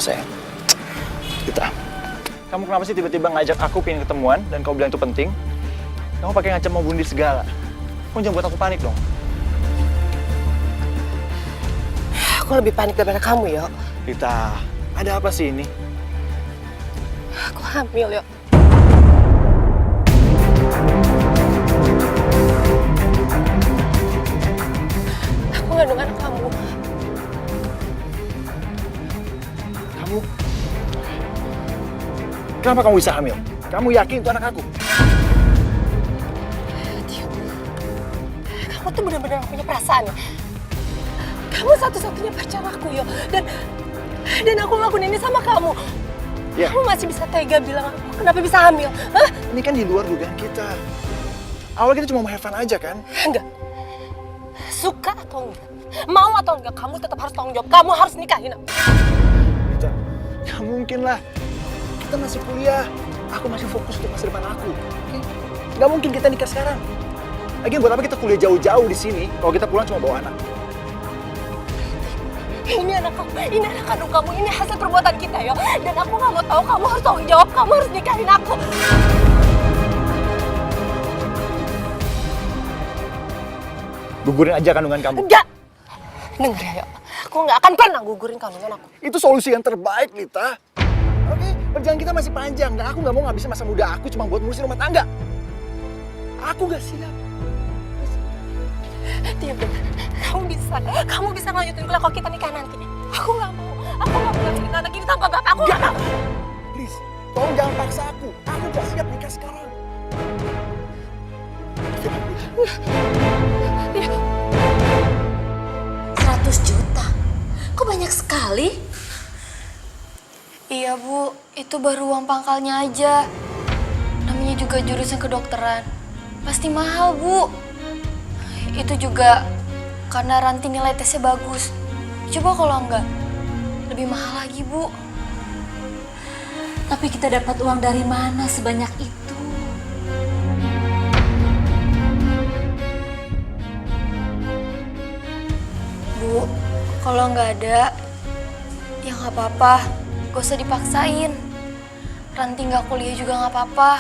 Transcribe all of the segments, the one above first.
sayang. Kita. Kamu kenapa sih tiba-tiba ngajak aku pengen ketemuan dan kau bilang itu penting? Kamu pakai ngancam mau bunuh diri segala. Kamu jangan buat aku panik dong. Aku lebih panik daripada kamu, Yo. Rita, ada apa sih ini? Aku hamil, Yo. Aku ngandung anak kamu. Kamu? Kenapa kamu bisa hamil? Kamu yakin itu anak aku? Kamu tuh benar-benar punya perasaan ya? Kamu satu-satunya pacar aku, Yo. Dan aku ngelakuin ini sama kamu. Ya. Kamu masih bisa tega bilang aku kenapa bisa hamil? Hah? Ini kan di luar dugaan kita. Awalnya kita cuma mau have fun aja kan? Enggak. Suka atau enggak, mau atau enggak, kamu tetap harus tanggung jawab. Kamu harus nikahin aku. Rita, ya mungkin lah. Kita masih kuliah. Aku masih fokus untuk masa depan aku. Oke? Gak mungkin kita nikah sekarang. Lagian buat apa kita kuliah jauh-jauh di sini kalau kita pulang cuma bawa anak? Ini anak kamu, ini anak kandung kamu, ini hasil perbuatan kita, Yo. Dan aku nggak mau tahu, kamu harus tanggung jawab, kamu harus nikahin aku. Gugurin aja kandungan kamu. Enggak. Dengar ya, Yo. Aku nggak akan pernah gugurin kandungan aku. Itu solusi yang terbaik, Lita. Oke, perjalanan kita masih panjang. Dan aku nggak mau ngabisin masa muda aku cuma buat ngurusin rumah tangga. Aku nggak siap. Diam, dengar. Kamu bisa lanjutin kuliah kalau kita nikah nanti. Aku nggak mau lanjutin anak ini tanpa bapak. Aku nggak mau. Please, tolong jangan paksa aku. Aku nggak siap nikah sekarang. Iya. 100 juta? Kok banyak sekali? Iya Bu, itu baru uang pangkalnya aja. Namanya juga jurusan kedokteran. Pasti mahal Bu. Itu juga karena Ranti nilai tesnya bagus. Coba kalau enggak, lebih mahal lagi Bu. Tapi kita dapat uang dari mana sebanyak itu? Bu, kalau nggak ada, ya nggak apa-apa. Gak usah dipaksain. Ranti nggak kuliah juga nggak apa-apa.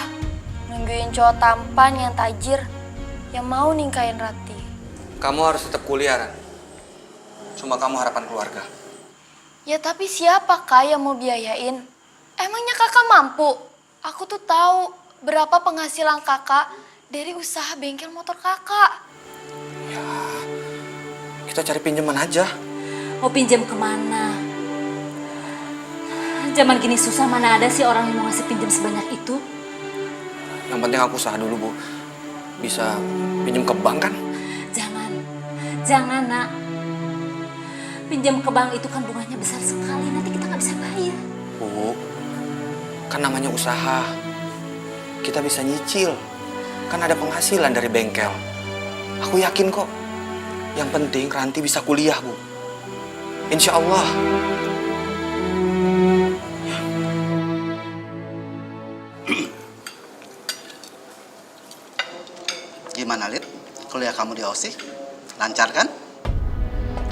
Nungguin cowok tampan yang tajir, yang mau ningkain Ranti. Kamu harus tetap kuliah, Ran. Cuma kamu harapan keluarga. Ya tapi siapa Kak yang mau biayain? Emangnya kakak mampu? Aku tuh tahu berapa penghasilan kakak dari usaha bengkel motor kakak. Ya, kita cari pinjaman aja. Mau pinjam kemana? Zaman gini susah, mana ada sih orang yang mau ngasih pinjam sebanyak itu? Yang penting aku usaha dulu, Bu. Bisa pinjam ke bank kan? Jangan nak. Pinjam ke bank itu kan bunganya besar sekali, nanti kita nggak bisa bayar. Bu, kan namanya usaha. Kita bisa nyicil. Kan ada penghasilan dari bengkel. Aku yakin kok. Yang penting Ranti bisa kuliah, Bu. Insya Allah. Gimana, Lid? Kuliah kamu di OSI? Lancar kan?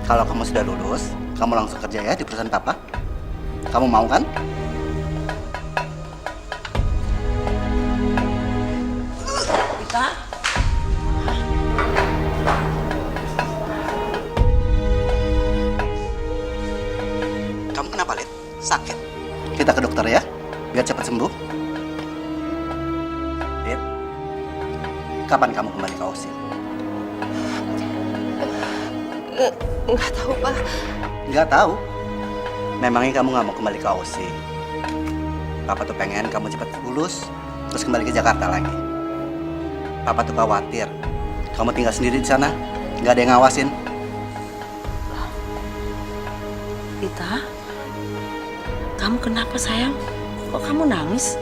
Kalau kamu sudah lulus, kamu langsung kerja ya di perusahaan papa. Kamu mau kan? Rita? Kamu kenapa, Lid? Sakit? Kita ke dokter ya, biar cepat sembuh. Lid, kapan kamu kembali ke OSI? Nggak tahu, Pak. Nggak tahu. Memangnya kamu nggak mau kembali ke OSI? Papa tuh pengen kamu cepat lulus, terus kembali ke Jakarta lagi. Papa tuh khawatir. Kamu tinggal sendiri di sana, nggak ada yang ngawasin. Rita, kamu kenapa sayang? Kok kamu nangis?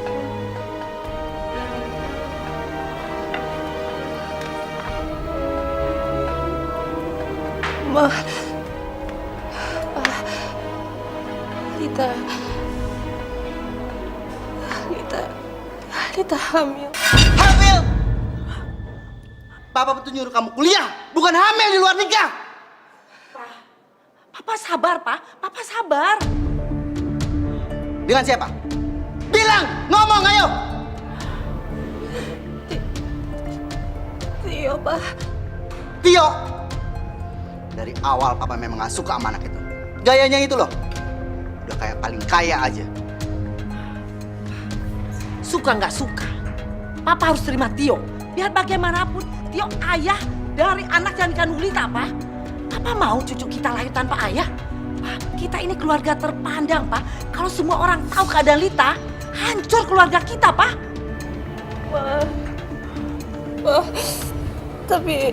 Ma, Pa, Lita hamil. Hamil! Papa betul nyuruh kamu kuliah, bukan hamil di luar nikah. Papa sabar, Pak. Papa sabar. Dengan siapa? Bilang, ngomong ayo. Tio, Pak. Tio. Dari awal papa memang gak suka sama anak itu. Gayanya itu loh. Udah kayak paling kaya aja. Suka nggak suka, Papa harus terima Tio. Biar bagaimanapun, Tio ayah dari anak yang dikandung Lita, Pak. Papa mau cucu kita lahir tanpa ayah? Pak, kita ini keluarga terpandang, Pak. Kalau semua orang tahu keadaan Lita, hancur keluarga kita, Pak. Ma, tapi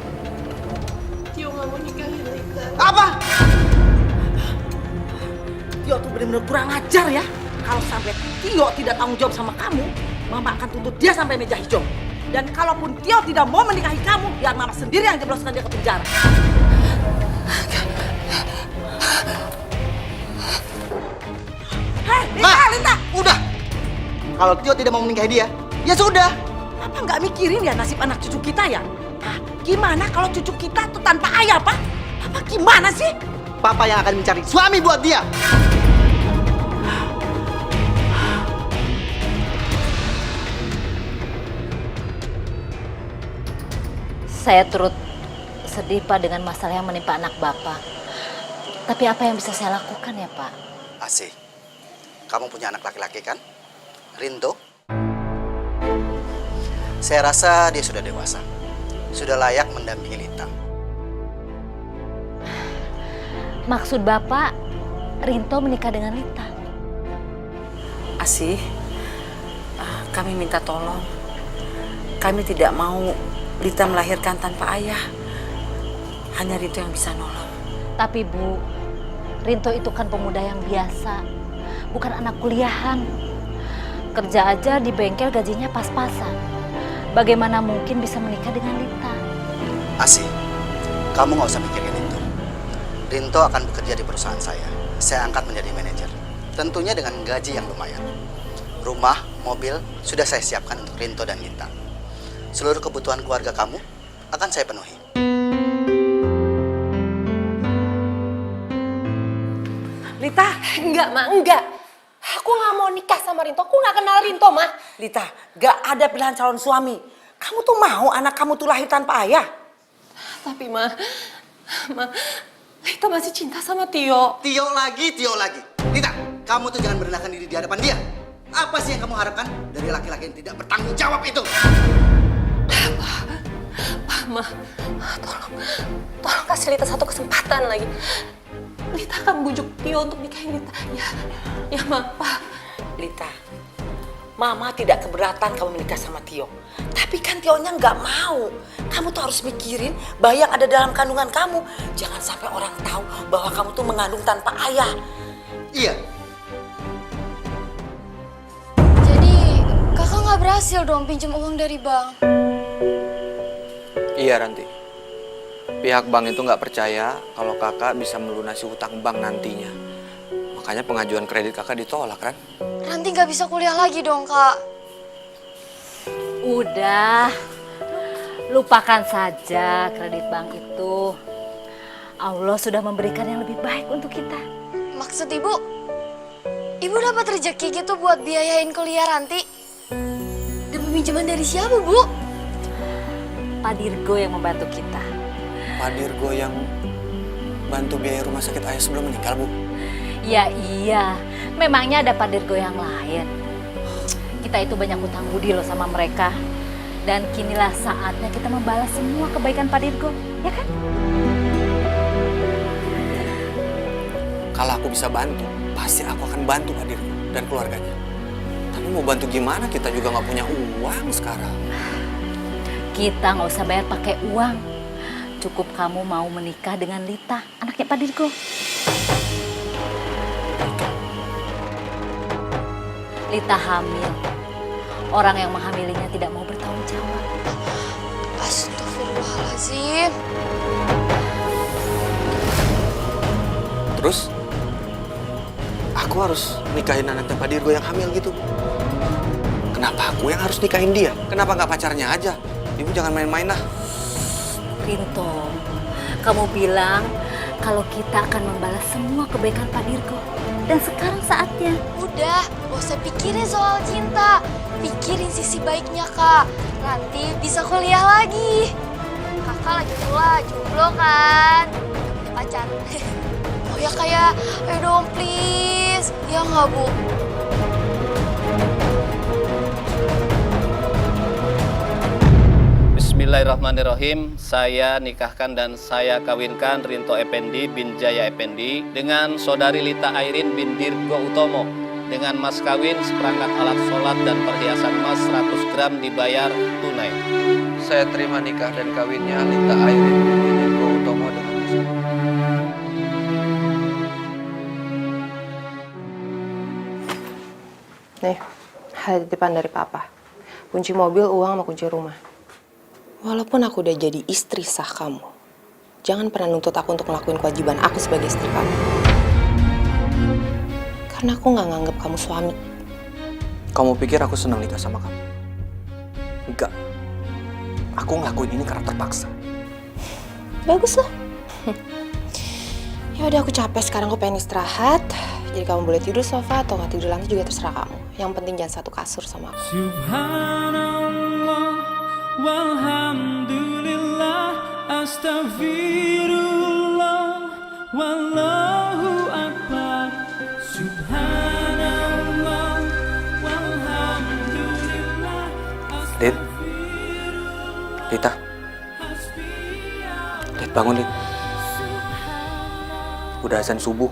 Tio nggak mau nikahin Lita. Apa? Tio tuh benar-benar kurang ajar ya. Kalau sampai Tio tidak tanggung jawab sama kamu, Mama akan tuntut dia sampai meja hijau. Dan kalaupun Tio tidak mau menikahi kamu, biar Mama sendiri yang jebloskan dia ke penjara. Hei, Lita! Udah. Kalau Tio tidak mau menikahi dia, ya sudah. Papa nggak mikirin ya nasib anak cucu kita ya? Hah? Gimana kalau cucu kita tuh tanpa ayah, Pak? Papa gimana sih? Papa yang akan mencari suami buat dia. Saya turut sedih, Pak, dengan masalah yang menimpa anak Bapak. Tapi apa yang bisa saya lakukan ya, Pak? Asih, kamu punya anak laki-laki kan? Rinto? Saya rasa dia sudah dewasa. Sudah layak mendampingi Lita. Maksud Bapak, Rinto menikah dengan Lita? Asih, kami minta tolong. Kami tidak mau Lita melahirkan tanpa ayah. Hanya Rinto yang bisa nolong. Tapi Bu, Rinto itu kan pemuda yang biasa, bukan anak kuliahan. Kerja aja di bengkel gajinya pas-pasan. Bagaimana mungkin bisa menikah dengan Lita? Asih, kamu nggak usah mikirin itu. Rinto akan bekerja di perusahaan saya. Saya angkat menjadi manajer. Tentunya dengan gaji yang lumayan. Rumah, mobil sudah saya siapkan untuk Rinto dan Lita. Seluruh kebutuhan keluarga kamu akan saya penuhi. Lita, Enggak, Ma, enggak. Aku nggak mau nikah sama Rinto. Aku nggak kenal Rinto, Ma. Lita, gak ada pilihan calon suami. Kamu tuh mau anak kamu tuh lahir tanpa ayah? Tapi, Ma, Lita masih cinta sama Tio. Tio lagi. Lita, kamu tuh jangan merendahkan diri di hadapan dia. Apa sih yang kamu harapkan dari laki-laki yang tidak bertanggung jawab itu? Ma, tolong kasih Lita satu kesempatan lagi. Lita akan bujuk Tio untuk nikahin Lita. Ya, Ma, Pa. Lita, Mama tidak keberatan kamu menikah sama Tio. Tapi kan Tionya nggak mau. Kamu tuh harus mikirin bayi yang ada dalam kandungan kamu. Jangan sampai orang tahu bahwa kamu tuh mengandung tanpa ayah. Iya. Jadi kakak nggak berhasil dong pinjam uang dari bank. Iya, Ranti. Pihak bank itu nggak percaya kalau kakak bisa melunasi hutang bank nantinya. Makanya pengajuan kredit kakak ditolak, kan? Ranti nggak bisa kuliah lagi dong kak. Udah, lupakan saja kredit bank itu. Allah sudah memberikan yang lebih baik untuk kita. Maksud ibu dapat rezeki gitu buat biayain kuliah Ranti? Dan peminjaman dari siapa, Bu? Pak Dirgo yang membantu kita. Pak Dirgo yang bantu biaya rumah sakit ayah sebelum meninggal, Bu? Ya iya, memangnya ada Pak Dirgo yang lain. Kita itu banyak hutang budi loh sama mereka. Dan kinilah saatnya kita membalas semua kebaikan Pak Dirgo, ya kan? Kalau aku bisa bantu, pasti aku akan bantu Pak Dirgo dan keluarganya. Tapi mau bantu gimana? Kita juga nggak punya uang sekarang. Kita nggak usah bayar pakai uang. Cukup kamu mau menikah dengan Lita, anaknya Pak Dirgo. Lita hamil. Orang yang menghamilinya tidak mau bertanggung jawab. Astagfirullahaladzim. Terus, aku harus nikahin anaknya Pak Dirgo yang hamil gitu. Kenapa aku yang harus nikahin dia? Kenapa nggak pacarnya aja? Ibu jangan main-main lah. Rinto, kamu bilang kalau kita akan membalas semua kebaikan Pak Dirgo. Dan sekarang saatnya. Udah, gak usah pikirin soal cinta. Pikirin sisi baiknya, Kak. Ranti bisa kuliah lagi. Kakak lagi pula jomblo kan? Punya pacar. Oh ya kayak, ayo dong please. Ya nggak, Bu? Bismillahirrahmanirrahim. Saya nikahkan dan saya kawinkan Rinto Effendi bin Jaya Effendi dengan saudari Lita Airin bin Dirgo Utomo dengan mas kawin seperangkat alat sholat dan perhiasan emas 100 gram dibayar tunai. Saya terima nikah dan kawinnya Lita Airin bin Dirgo Utomo dengan mas kawin. Nih, ada titipan dari papa. Kunci mobil, uang, sama kunci rumah. Walaupun aku udah jadi istri sah kamu, jangan pernah nuntut aku untuk ngelakuin kewajiban aku sebagai istri kamu. Karena aku nggak nganggap kamu suami. Kamu pikir aku senang nikah sama kamu? Enggak. Aku ngelakuin ini karena terpaksa. Bagus lah. Ya udah, aku capek sekarang, aku pengen istirahat. Jadi kamu boleh tidur sofa atau nggak tidur lantai juga terserah kamu. Yang penting jangan satu kasur sama aku. Subhanallah, walhamdulillah, astaghfirullah, wallahu akbar. Subhanallah, walhamdulillah, Lid. Lita. Lid, bangun, Lid. Udah azan subuh.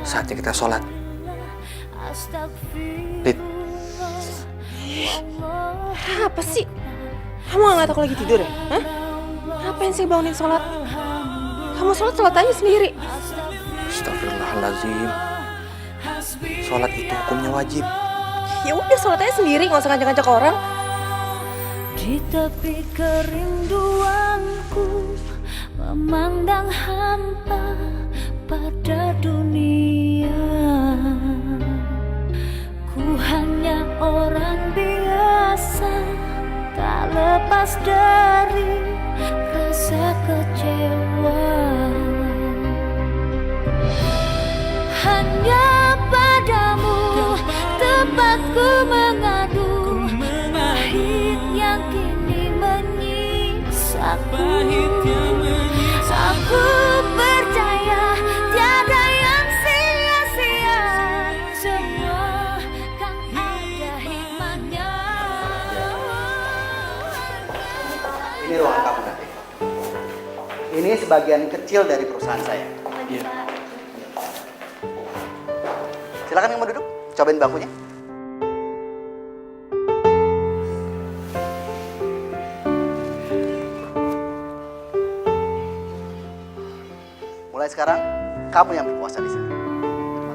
Saatnya kita sholat. Lid. Apa sih? Kamu nggak tahu aku lagi tidur ya? Hah? Ngapain sih bangunin sholat? Kamu sholat aja sendiri. Astagfirullahaladzim. Sholat itu hukumnya wajib. Ya udah, sholat aja sendiri, nggak usah ngajak-ngajak orang. di tepi kerinduanku memandang hampa pada dunia. Ku hanya orang biasa, tak lepas dari rasa kecewa. Hanya padamu tempat ku mengadu, pahit yang kini menyiksaku. Aku percaya tiada yang sia-sia, semua kan ada hikmahnya. Ini ruangan kamu nanti. Ini sebagian kecil dari perusahaan saya. Silakan yang mau duduk, cobain bangkunya. Mulai sekarang, kamu yang berpuasa di sini.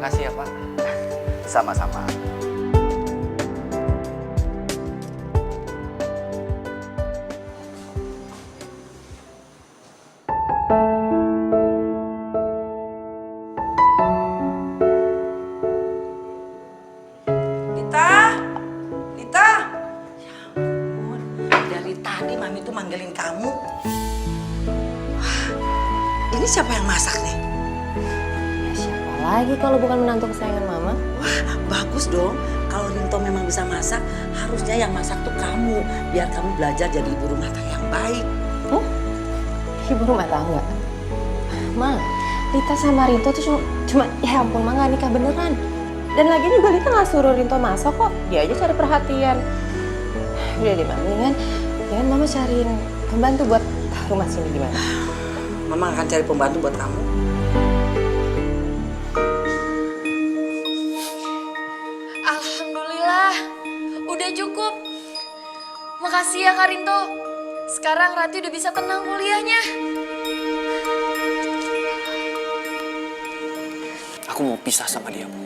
Makasih ya, Pak. Sama-sama. Lita! Ya ampun, dari tadi Mami tuh manggilin kamu. Wah, ini siapa yang masak nih? Ya siapa lagi kalau bukan menantu kesayangan mama? Wah, bagus dong. Kalau Rinto memang bisa masak, harusnya yang masak tuh kamu. Biar kamu belajar jadi ibu rumah tangga yang baik. Ibu rumah tangga. Ma, Lita sama Rinto tuh cuma ya ampun, Ma nggak nikah beneran. Dan lagi juga Lita nggak suruh Rinto masak kok. Dia aja cari perhatian. Udah deh, mendingan Mama cariin pembantu buat rumah sini gimana? Mama akan cari pembantu buat kamu. Alhamdulillah, udah cukup. Makasih ya Kak Rinto. Sekarang Ranti udah bisa tenang kuliahnya. Aku mau pisah sama dia, Bu.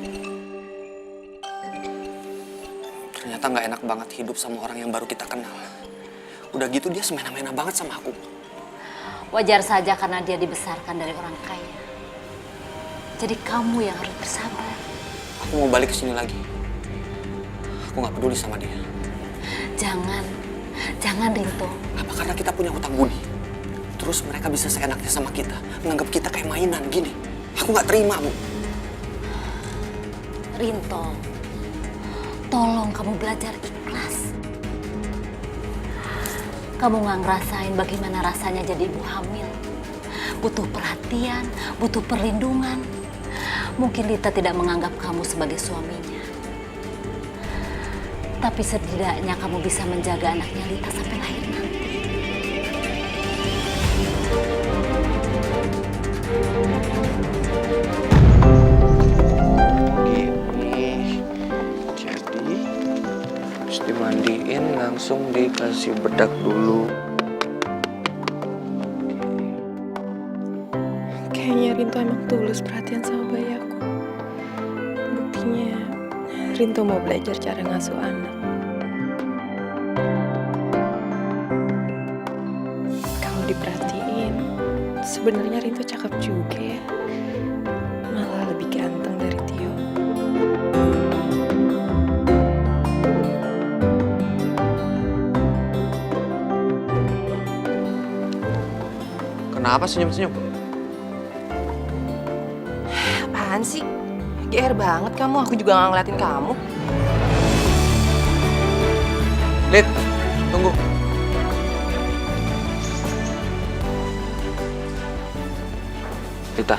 Ternyata nggak enak banget hidup sama orang yang baru kita kenal. Udah gitu dia semena-mena banget sama aku. Wajar saja karena dia dibesarkan dari orang kaya. Jadi kamu yang harus bersabar. Aku mau balik ke sini lagi. Aku nggak peduli sama dia. Jangan Rinto. Apa karena kita punya hutang budi? Terus mereka bisa seenaknya sama kita, menganggap kita kayak mainan gini. Aku nggak terima, Bu. Rinto, tolong kamu belajar ikhlas. Kamu nggak ngerasain bagaimana rasanya jadi ibu hamil. Butuh perhatian, butuh perlindungan. Mungkin Lita tidak menganggap kamu sebagai suaminya. Tapi setidaknya kamu bisa menjaga anaknya Lita sampai lahir nanti. Gini, jadi habis dimandiin langsung dikasih bedak dulu. Kayaknya Rinto emang tulus perhatian sama bayi aku. Buktinya Rinto mau belajar cara ngasuh anak. Kalau diperhatiin, sebenarnya Rinto cakep juga ya. Malah lebih ganteng dari Tio. Kenapa senyum-senyum? Apaan sih? GR banget kamu, aku juga nggak ngeliatin kamu. Lid, tunggu. Lita,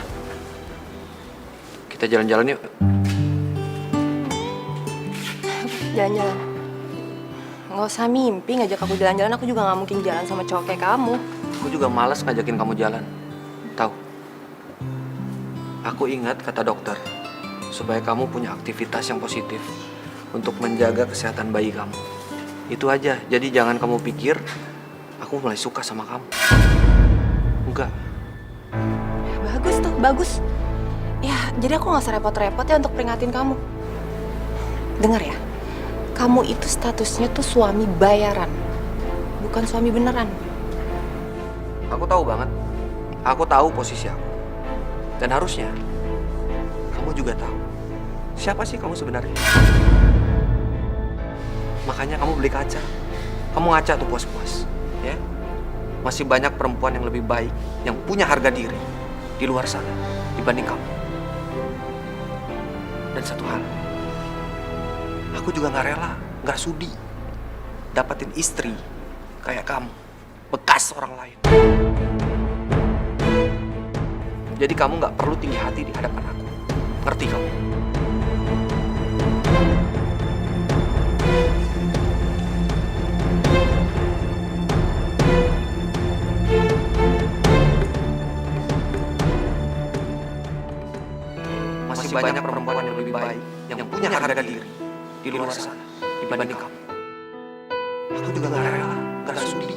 kita jalan-jalan yuk. Jalan-jalan. Nggak usah mimpi ngajak aku jalan-jalan, aku juga nggak mungkin jalan sama cowok kayak kamu. Aku juga malas ngajakin kamu jalan. Tahu? Aku ingat kata dokter, supaya kamu punya aktivitas yang positif untuk menjaga kesehatan bayi kamu. Itu aja. Jadi jangan kamu pikir aku mulai suka sama kamu. Enggak. Bagus tuh, bagus. Ya, jadi aku nggak usah repot-repot ya untuk peringatin kamu. Dengar ya, kamu itu statusnya tuh suami bayaran, bukan suami beneran. Aku tahu banget. Aku tahu posisi aku. Dan harusnya kamu juga tahu siapa sih kamu sebenarnya. Makanya kamu beli kaca. Kamu ngaca tuh puas-puas, ya. Masih banyak perempuan yang lebih baik, yang punya harga diri di luar sana dibanding kamu. Dan satu hal, aku juga nggak rela, nggak sudi dapatin istri kayak kamu, bekas orang lain. Jadi kamu nggak perlu tinggi hati di hadapan aku. Ngerti kamu? Masih banyak perempuan yang lebih baik, yang punya harga diri di luar sana dibanding kamu. Aku juga nggak rela, nggak sudi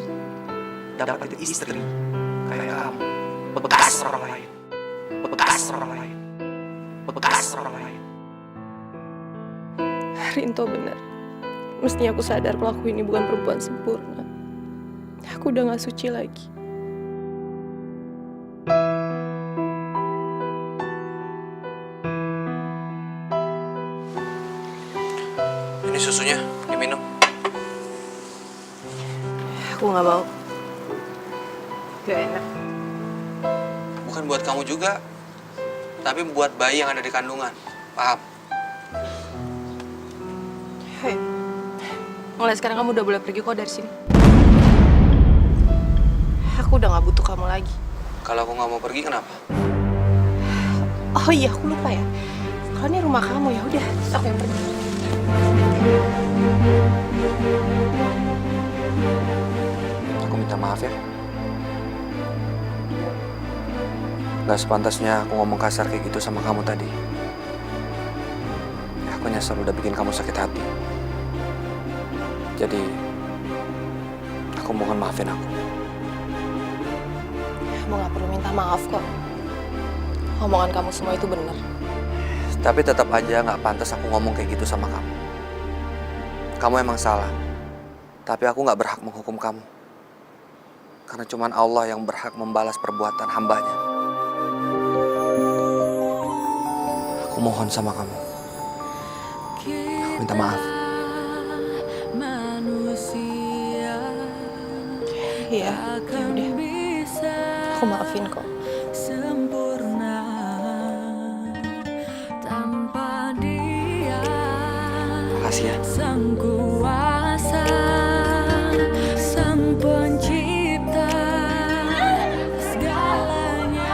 dapatin istri kayak kamu, bekas orang lain. Bekas orang lain. Bekas orang lain. Rinto benar. Mestinya aku sadar kalau aku ini bukan perempuan sempurna. Aku udah gak suci lagi. Ini susunya, diminum. Aku gak mau. Gak enak. Bukan buat kamu juga, tapi buat bayi yang ada di kandungan. Paham? Hei, mulai sekarang kamu udah boleh pergi kok dari sini. Aku udah gak butuh kamu lagi. Kalau aku nggak mau pergi, kenapa? Oh iya, aku lupa ya. Kalau ini rumah kamu ya udah, aku yang pergi. Aku minta maaf ya. Gak sepantasnya aku ngomong kasar kayak gitu sama kamu tadi. Aku nyesel udah bikin kamu sakit hati. Jadi, aku mohon maafin aku. Kamu gak perlu minta maaf kok. Omongan kamu semua itu benar. Tapi tetap aja gak pantas aku ngomong kayak gitu sama kamu. Kamu emang salah. Tapi aku gak berhak menghukum kamu. Karena cuman Allah yang berhak membalas perbuatan hambanya. Aku mohon sama kamu. Aku minta maaf. Iya, ya udah. Aku maafin kok. sempurna tanpa dia. Makasih ya. Sang kuasa, sang pencipta segalanya.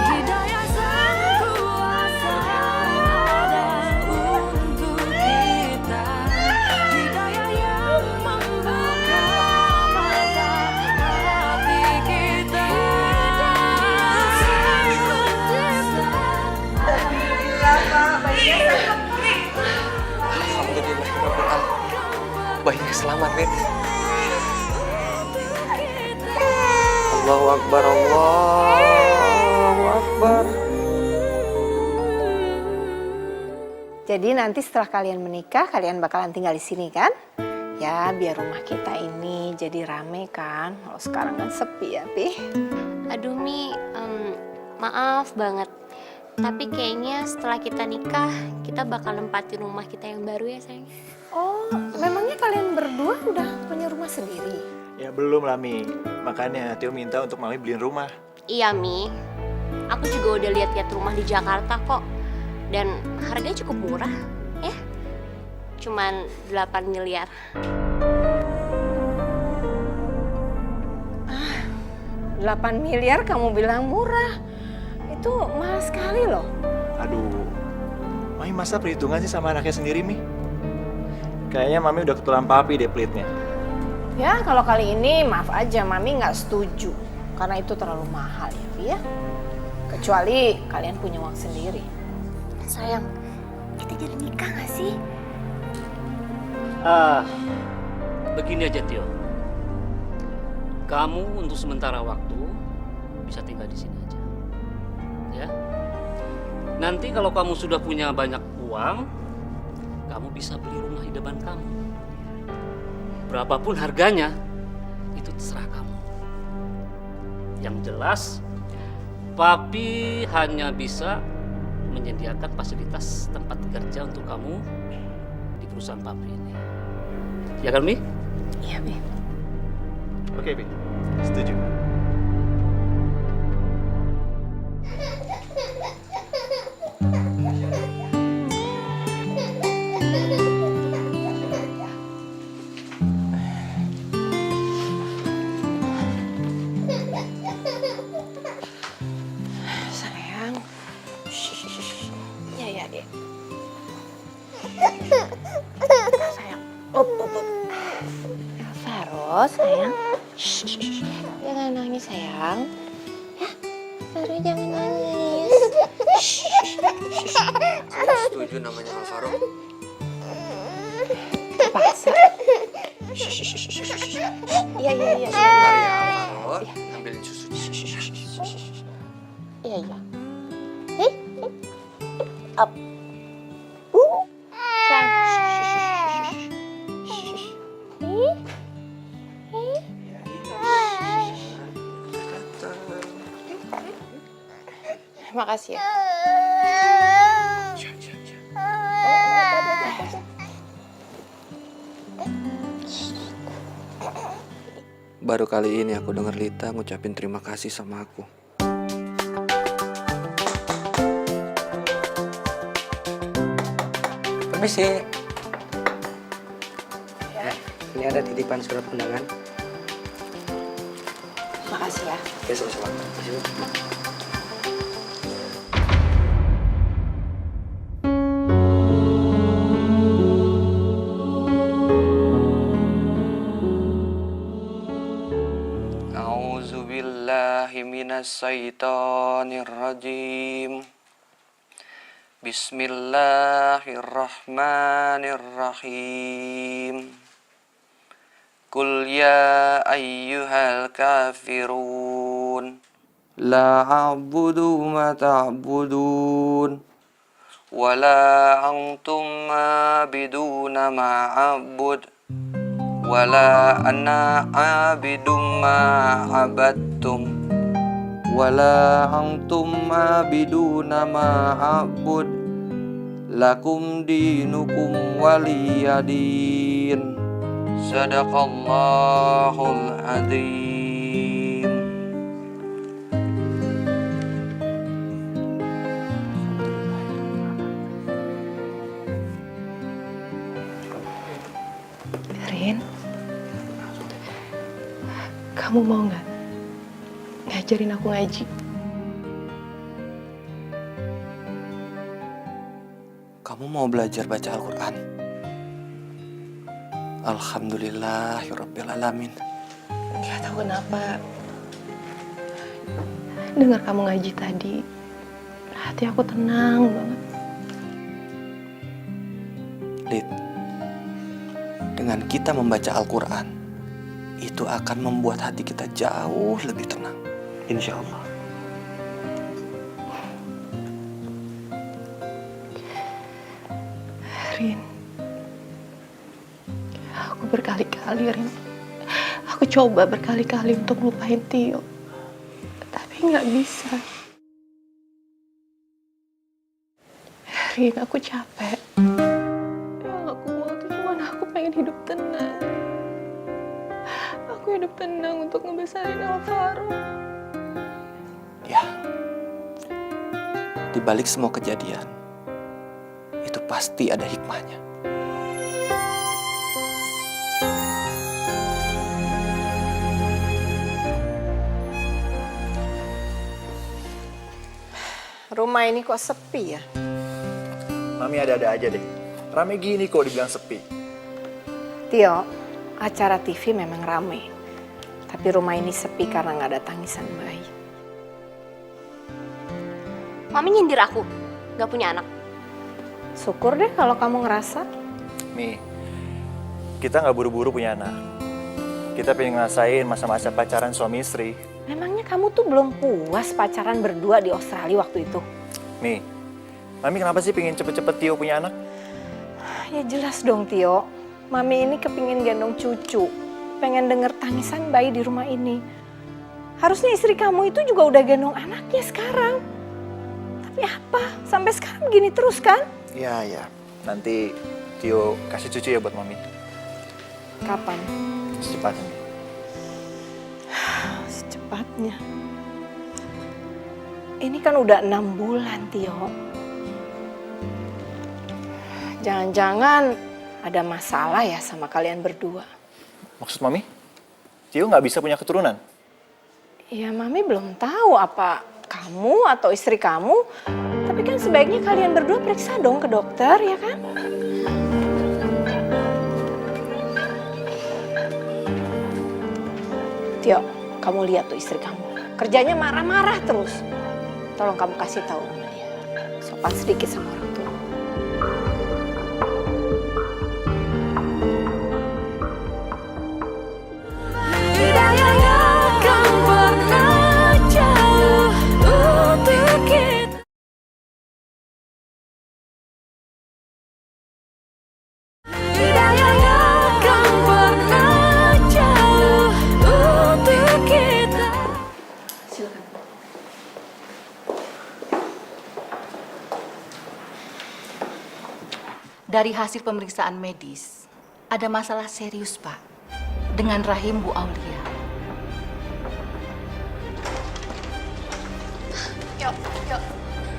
Hidayah sang kuasa ada untuk kita. Hidayah yang membuka mata hati kita. Sang pencipta. Alhamdulillah, bayinya selamat, Rit. Allahu Akbar, Allahu Akbar. Jadi nanti setelah kalian menikah, kalian bakalan tinggal di sini kan? Ya, biar rumah kita ini jadi rame kan. Kalau sekarang kan sepi ya, Pi. Aduh Mi, maaf banget. Tapi kayaknya setelah kita nikah, kita bakal nempatin rumah kita yang baru ya sayang. Oh, memangnya kalian berdua udah punya rumah sendiri? Ya belum lah, Mi. Makanya Tio minta untuk Mami beliin rumah. Iya Mi, aku juga udah lihat-lihat rumah di Jakarta kok. Dan harganya cukup murah ya. Cuman 8 miliar. 8 miliar kamu bilang murah. Itu mahal sekali loh. Aduh, Mami masa perhitungan sih sama anaknya sendiri, Mi? Kayaknya Mami udah ketulan papi deh pelitnya. Ya, kalau kali ini maaf aja, Mami nggak setuju. Karena itu terlalu mahal ya, Pi ya. Kecuali kalian punya uang sendiri. Sayang, kita jadi nikah gak sih? Begini aja Tio, kamu untuk sementara waktu bisa tinggal di sini aja, ya. Nanti kalau kamu sudah punya banyak uang, kamu bisa beli rumah idaman kamu. Berapapun harganya, itu terserah kamu. Yang jelas, Papi hanya bisa menyediakan fasilitas tempat kerja untuk kamu di perusahaan Papi ini. Ya kan, Mi? Iya, Pi. Oke, Mi. Setuju. Sayang. Shh. Ya, Dek. Sayang. Up. Faro, sayang. Shh. Jangan nangis, sayang. Ya, Faro jangan nangis. Setuju namanya Alvaro. Paksa. Iya. Bentar ya Alvaro, ambilin susu. Iya. Up. Terima kasih ya. Baru kali ini aku dengar Lita ngucapin terima kasih sama aku. Permisi. Ya, ini ada titipan surat undangan. Makasih ya. Oke, sama-sama. A'udzubillahi minasyaitonirrajim. Bismillahirrahmanirrahim. Qul ya ayyuhal kafirun la a'budu ma ta'budun wa la antum abiduna ma a'bud wa la ana abidum ma abattum wa la antum abiduna ma a'bud lakum dinukum waliyadin. Sadaqallahul adzim. Kamu mau nggak ngajarin aku ngaji? Kamu mau belajar baca Al-Quran? Alhamdulillahirrabbilalamin. Nggak tahu kenapa. Dengar kamu ngaji tadi, hati aku tenang banget. Lid, dengan kita membaca Al-Quran, itu akan membuat hati kita jauh lebih tenang. Insya Allah. Rin, aku berkali-kali, Rin. Aku coba berkali-kali untuk lupain Tio, tapi nggak bisa. Rin, aku capek. Yang aku mau tuh cuma aku pengen hidup tenang. Aku hidup tenang untuk ngebesarin Alvaro. Ya, di balik semua kejadian, itu pasti ada hikmahnya. Rumah ini kok sepi ya? Mami ada-ada aja deh. Rame gini kok dibilang sepi. Tio, acara TV memang rame. Tapi rumah ini sepi karena nggak ada tangisan bayi. Mami nyindir aku, gak punya anak. Syukur deh kalau kamu ngerasa. Mi, kita nggak buru-buru punya anak. Kita pengen ngerasain masa-masa pacaran suami istri. Memangnya kamu tuh belum puas pacaran berdua di Australia waktu itu? Mi, Mami kenapa sih pengen cepet-cepet Tio punya anak? Ya jelas dong Tio. Mami ini kepingin gendong cucu. Pengen denger tangisan bayi di rumah ini. Harusnya istri kamu itu juga udah gendong anaknya sekarang. Tapi apa? Sampai sekarang begini terus kan? Ya. Nanti Tio kasih cucu ya buat Mami. Kapan? Secepatnya. Secepatnya. Ini kan udah 6 bulan, Tio. Jangan-jangan ada masalah ya sama kalian berdua. Maksud Mami? Tio nggak bisa punya keturunan? Ya, Mami belum tahu apa kamu atau istri kamu. Tapi kan sebaiknya kalian berdua periksa dong ke dokter, ya kan? Tio, kamu lihat tuh istri kamu. Kerjanya marah-marah terus. Tolong kamu kasih tahu sama dia. Sopan sedikit sama orang tua. Hidayah yang kan pernah jauh untuk kita. Hidayah yang kan pernah jauh untuk kita. Silakan. Dari hasil pemeriksaan medis, ada masalah serius, Pak, dengan rahim Bu Aulia.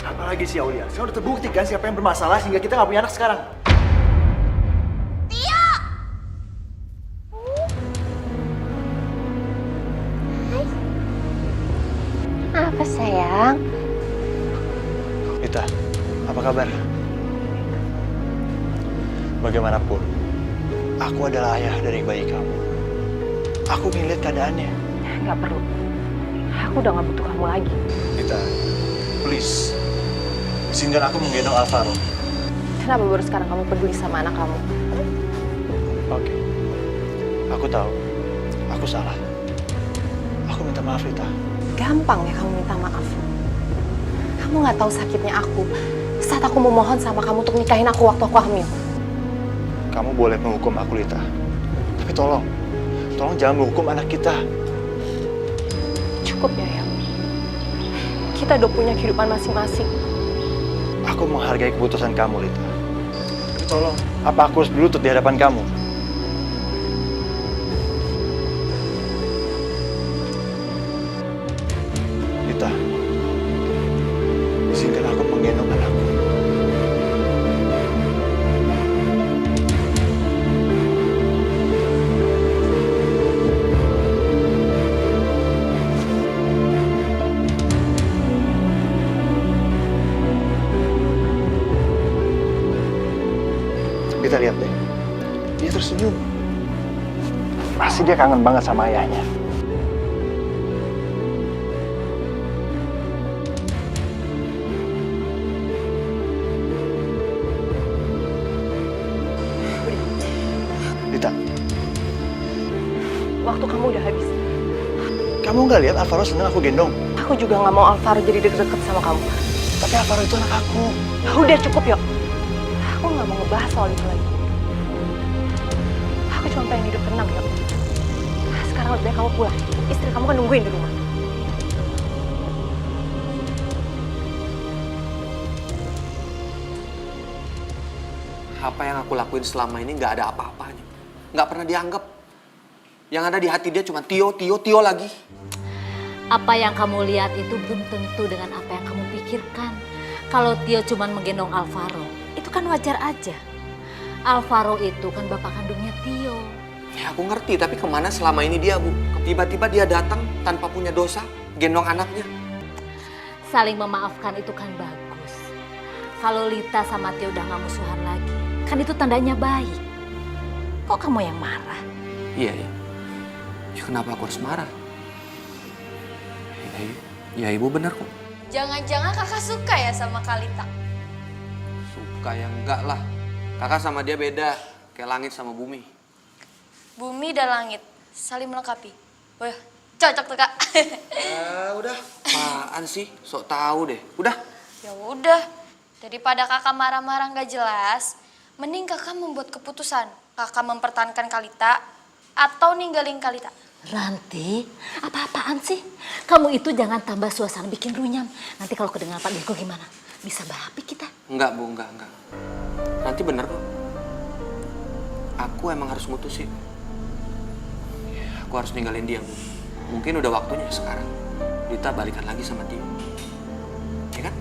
Apalagi sih Aulia? Sekarang udah terbukti kan siapa yang bermasalah sehingga kita nggak punya anak sekarang. Apa sayang? Rita, apa kabar? Bagaimanapun, aku adalah ayah dari bayi kamu. Aku ingin lihat keadaannya. Nggak perlu. Aku udah nggak butuh kamu lagi. Rita, please, izinkan aku menggendong Alvaro. Kenapa baru sekarang kamu peduli sama anak kamu? Oke, aku tahu, aku salah. Aku minta maaf Rita. Gampang ya kamu minta maaf. Kamu nggak tahu sakitnya aku saat aku memohon sama kamu untuk nikahin aku waktu aku hamil. Kamu boleh menghukum aku Rita, tapi tolong jangan menghukum anak kita. Cukup ya, ya. Kita udah punya kehidupan masing-masing. Aku menghargai keputusan kamu Rita. Tapi tolong, apa aku harus berlutut di hadapan kamu? Rita, izinkan aku menggendong anakku. Kita lihat deh. Dia tersenyum. Pasti dia kangen banget sama ayahnya. Lita, Waktu kamu udah habis. kamu nggak lihat Alvaro seneng aku gendong? Aku juga nggak mau Alvaro jadi deket-deket sama kamu. Tapi Alvaro itu anak aku. Ya udah cukup yuk. Aku nggak mau ngebahas soal itu lagi. Aku cuma pengen hidup tenang yuk. Sekarang lebih baik kamu pulang. Istri kamu kan nungguin di rumah. Apa yang aku lakuin selama ini nggak ada apa-apanya. Nggak pernah dianggap. Yang ada di hati dia cuma Tio, Tio, Tio lagi. Apa yang kamu lihat itu belum tentu dengan apa yang kamu pikirkan. Kalau Tio cuma menggendong Alvaro, itu kan wajar aja. Alvaro itu kan bapak kandungnya Tio. Ya aku ngerti, tapi kemana selama ini dia, Bu? Tiba-tiba dia datang tanpa punya dosa, gendong anaknya. Saling memaafkan itu kan bagus. Kalau Lita sama Tio udah gak musuhan lagi, kan itu tandanya baik. Kok kamu yang marah? Iya, ya. Ya kenapa aku harus marah? Ya ibu benar kok. Jangan-jangan kakak suka ya sama Kalita? Suka ya enggak lah. Kakak sama dia beda, kayak langit sama bumi. Bumi dan langit, saling melengkapi. Wah, cocok tuh kak. Udah. Apaan sih? Sok tahu deh. Udah. Ya udah, daripada kakak marah-marah nggak jelas, mending kakak membuat keputusan. Kakak mempertahankan Kalita atau ninggalin Kalita. Ranti, apa-apaan sih? Kamu itu jangan tambah suasana bikin runyam. Nanti kalau kedengaran Pak Dirgo gimana? Bisa berapi kita. Enggak, Bu, enggak. Nanti bener kok. Aku emang harus mutusin. Aku harus ninggalin dia, Bu. Mungkin udah waktunya sekarang. Lita balikan lagi sama Tio. Ya kan?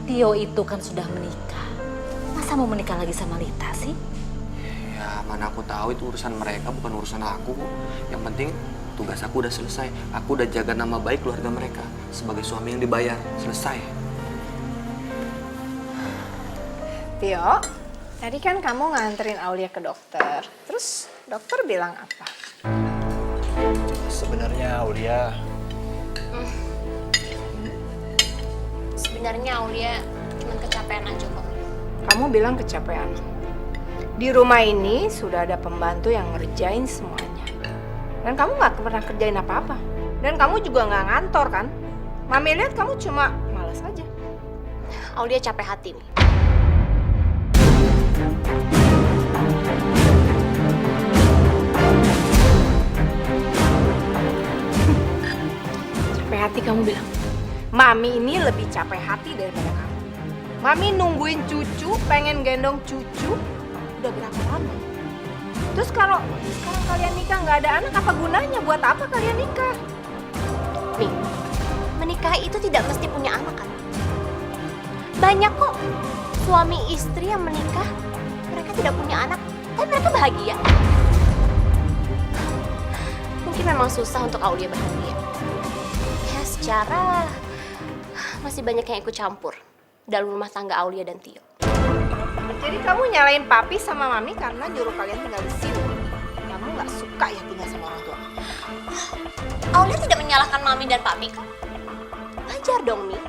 Tio itu kan sudah menikah. Masa mau menikah lagi sama Lita sih? Ya, mana aku tahu itu urusan mereka, bukan urusan aku. Yang penting tugas aku udah selesai. Aku udah jaga nama baik keluarga mereka sebagai suami yang dibayar. Selesai. Tio, tadi kan kamu nganterin Aulia ke dokter. Terus dokter bilang apa? Sebenarnya Aulia, Sebenarnya Aulia cuma kecapean aja kok. Kamu bilang kecapean. Di rumah ini sudah ada pembantu yang ngerjain semuanya. Dan kamu nggak pernah kerjain apa-apa. Dan kamu juga nggak ngantor kan? Mami lihat kamu cuma malas aja. Aulia capek hati nih. Capek hati kamu bilang. Mami ini lebih capek hati daripada kamu. Mami nungguin cucu, pengen gendong cucu. Udah berapa lama? Terus kalau sekarang kalian nikah nggak ada anak, apa gunanya? Buat apa kalian nikah? Nih, menikah itu tidak mesti punya anak kan? Banyak kok suami istri yang menikah, mereka tidak punya anak, tapi mereka bahagia. Mungkin memang susah untuk Aulia bahagia. Ya secara masih banyak yang ikut campur dalam rumah tangga Aulia dan Tio. Jadi kamu nyalain papi sama mami karena nyuruh kalian tinggal di sini. Kamu nggak suka ya tinggal sama orang tua. Aulia tidak menyalahkan mami dan papi kok. Wajar dong, Mi.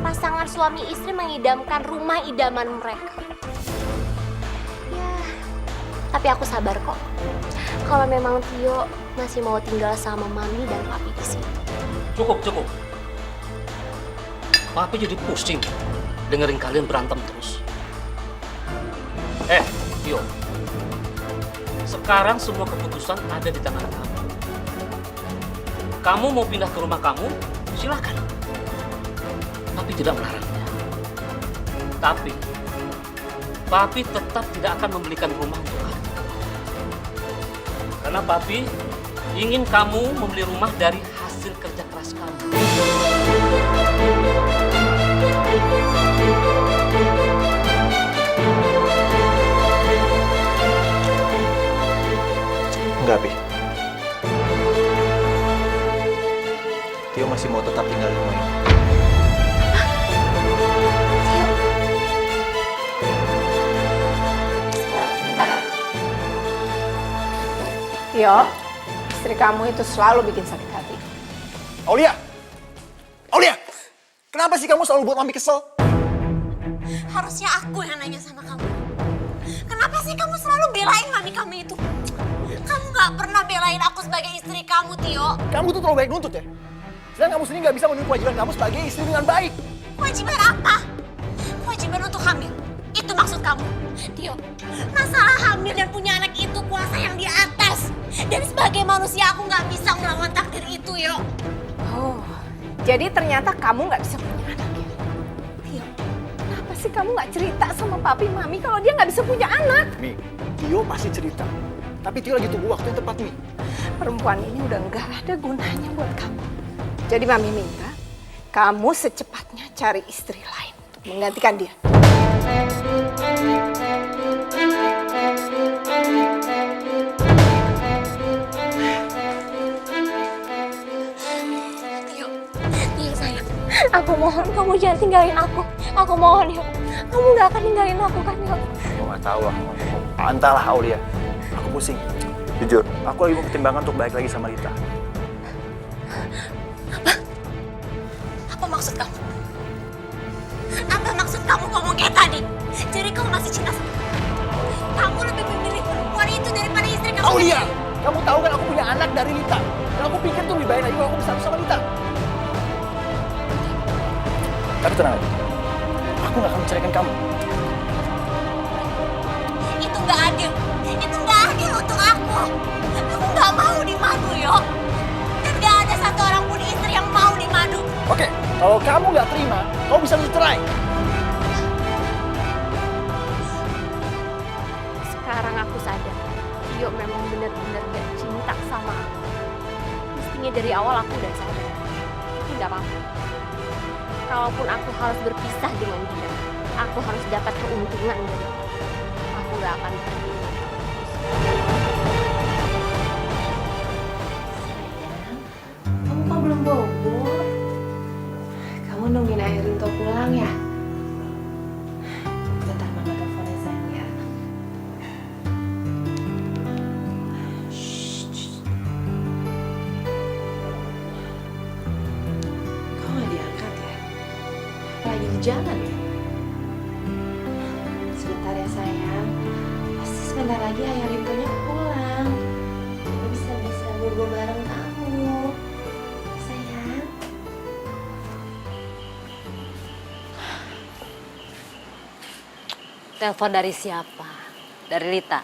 Pasangan suami istri mengidamkan rumah idaman mereka. Ya, tapi aku sabar kok. Kalau memang Tio masih mau tinggal sama mami dan papi di sini. Cukup. Papi jadi pusing dengerin kalian berantem terus. Tio. Sekarang semua keputusan ada di tangan kamu. Kamu mau pindah ke rumah kamu, silakan. Papi tidak melarangnya. Tapi, Papi tetap tidak akan membelikan rumah untuk kamu. Karena Papi ingin kamu membeli rumah dari hasil kerja keras kamu. enggak, Pi. Tio masih mau tetap tinggal di rumah ini. Tio, istri kamu itu selalu bikin sakit hati. Aulia! Aulia! Kenapa sih kamu selalu buat Mami kesel? Harusnya aku yang nanya sama kamu. Kenapa sih kamu selalu belain mami kamu itu? Kamu gak pernah belain aku sebagai istri kamu, Tio. Kamu tuh terlalu baik nuntut ya? Sedang kamu sendiri gak bisa memenuhi kewajiban kamu sebagai istri dengan baik. Kewajiban apa? Kewajiban untuk hamil. Itu maksud kamu. Tio, masalah hamil dan punya anak itu kuasa yang di atas. Dan sebagai manusia aku gak bisa melawan takdir itu, yo. Oh, jadi ternyata kamu nggak bisa punya anak ya? Tio, kenapa sih kamu nggak cerita sama papi mami kalau dia nggak bisa punya anak? Mi, Tio pasti cerita. Tapi Tio lagi tunggu waktu yang tepat, Mi. Perempuan ini udah nggak ada gunanya buat kamu. Jadi mami minta kamu secepatnya cari istri lain untuk menggantikan dia. Tio sayang, aku mohon kamu jangan tinggalin aku. Aku mohon, yo. Kamu gak akan tinggalin aku kan, yo? Aku gak tahu lah. Entahlah, Aulia. Aku pusing. Jujur, aku lagi mau pertimbangan untuk balik lagi sama Rita. Apa maksud kamu? Apa maksud kamu ngomong kayak tadi? Jadi kamu masih cinta sama aku? Kamu lebih memilih perempuan itu daripada istri kamu Aulia! sendiri? Kamu tahu kan aku punya anak dari Rita. Dan aku pikir tuh lebih baik lagi kalau aku bersatu sama Rita. Tapi tenang aja. Aku gak akan menceraikan kamu. Itu gak adil. Itu gak adil untuk aku. Aku gak mau dimadu, yo. Dan gak ada satu orang pun istri yang mau dimadu. Oke, kalau kamu gak terima, kamu bisa cerai. Sekarang aku sadar, Tio memang benar-benar gak cinta sama aku. Mestinya dari awal aku udah sadar. Tapi gak apa-apa. Kalaupun aku harus berpisah dengan dia, aku harus dapat keuntungan dari dia. Aku gak akan pergi. Kamu kok belum bobo? Kamu nungguin Ayah Rinto pulang ya? Bentar mama teleponnya sayang ya. Kok nggak diangkat ya? Lagi di jalan ya? Sebentar ya sayang. Pasti sebentar lagi Ayah Rintonya pulang. Kita bisa bobo bareng kamu. Sayang. Telepon dari siapa? Dari Rita.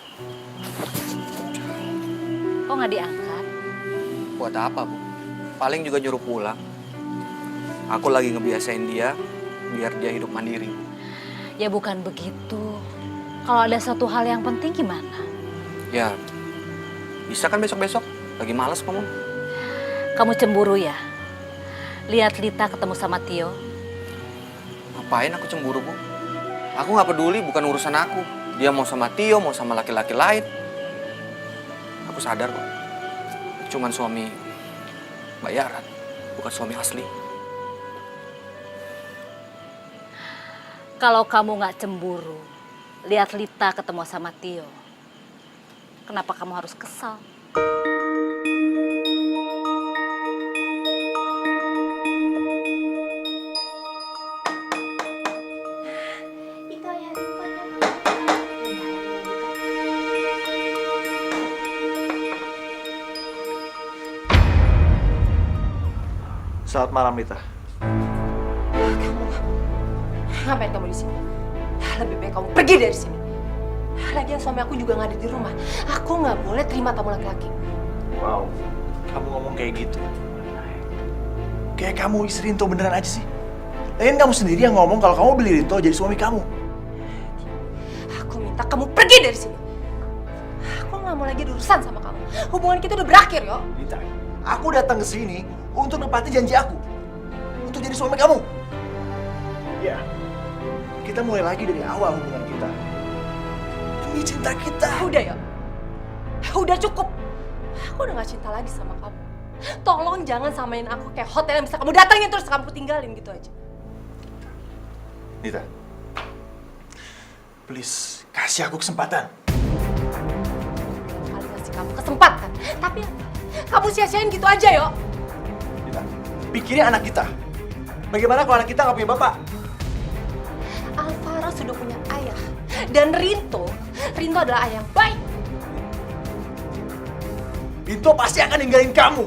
Kok nggak diangkat? Buat apa, Bu? Paling juga nyuruh pulang. Aku lagi ngebiasain dia biar dia hidup mandiri. Ya bukan begitu. Kalau ada satu hal yang penting gimana? Ya, bisa kan besok-besok? Lagi males kamu. Kamu cemburu ya? Lihat Rita ketemu sama Tio. Ngapain aku cemburu, Bu? Aku nggak peduli, bukan urusan aku. Dia mau sama Tio, mau sama laki-laki lain. Aku sadar kok. Cuman suami bayaran, bukan suami asli. Kalau kamu nggak cemburu, lihat Rita ketemu sama Tio. Kenapa kamu harus kesal? Itu Ayah Rintonya. Selamat malam, Rita. Ngapain kamu di sini? Lebih baik kamu pergi dari sini. Lagian suami aku juga nggak ada di rumah. Aku nggak boleh terima tamu laki-laki. Wow, kamu ngomong kayak gitu. Kayak kamu istri Rinto beneran aja sih. Lagian kamu sendiri yang ngomong kalau kamu beli Rinto jadi suami kamu. Aku minta kamu pergi dari sini. Aku nggak mau lagi urusan sama kamu. Hubungan kita udah berakhir, yo. Rita, aku datang ke sini untuk nepati janji aku. Untuk jadi suami kamu. Ya, kita mulai lagi dari awal hubungan kita. Demi cinta kita. Udah ya. Udah cukup. Aku udah gak cinta lagi sama kamu. Tolong jangan samain aku kayak hotel yang bisa kamu datangin terus kamu tinggalin gitu aja. Rita, please kasih aku kesempatan. Kali ngasih kamu kesempatan. Tapi kamu sia-siain gitu aja, yo. Lita, pikirin anak kita. Bagaimana kalau anak kita nggak punya bapak? Alvaro sudah punya ayah. Dan Rinto adalah ayah yang baik. Rinto pasti akan ninggalin kamu.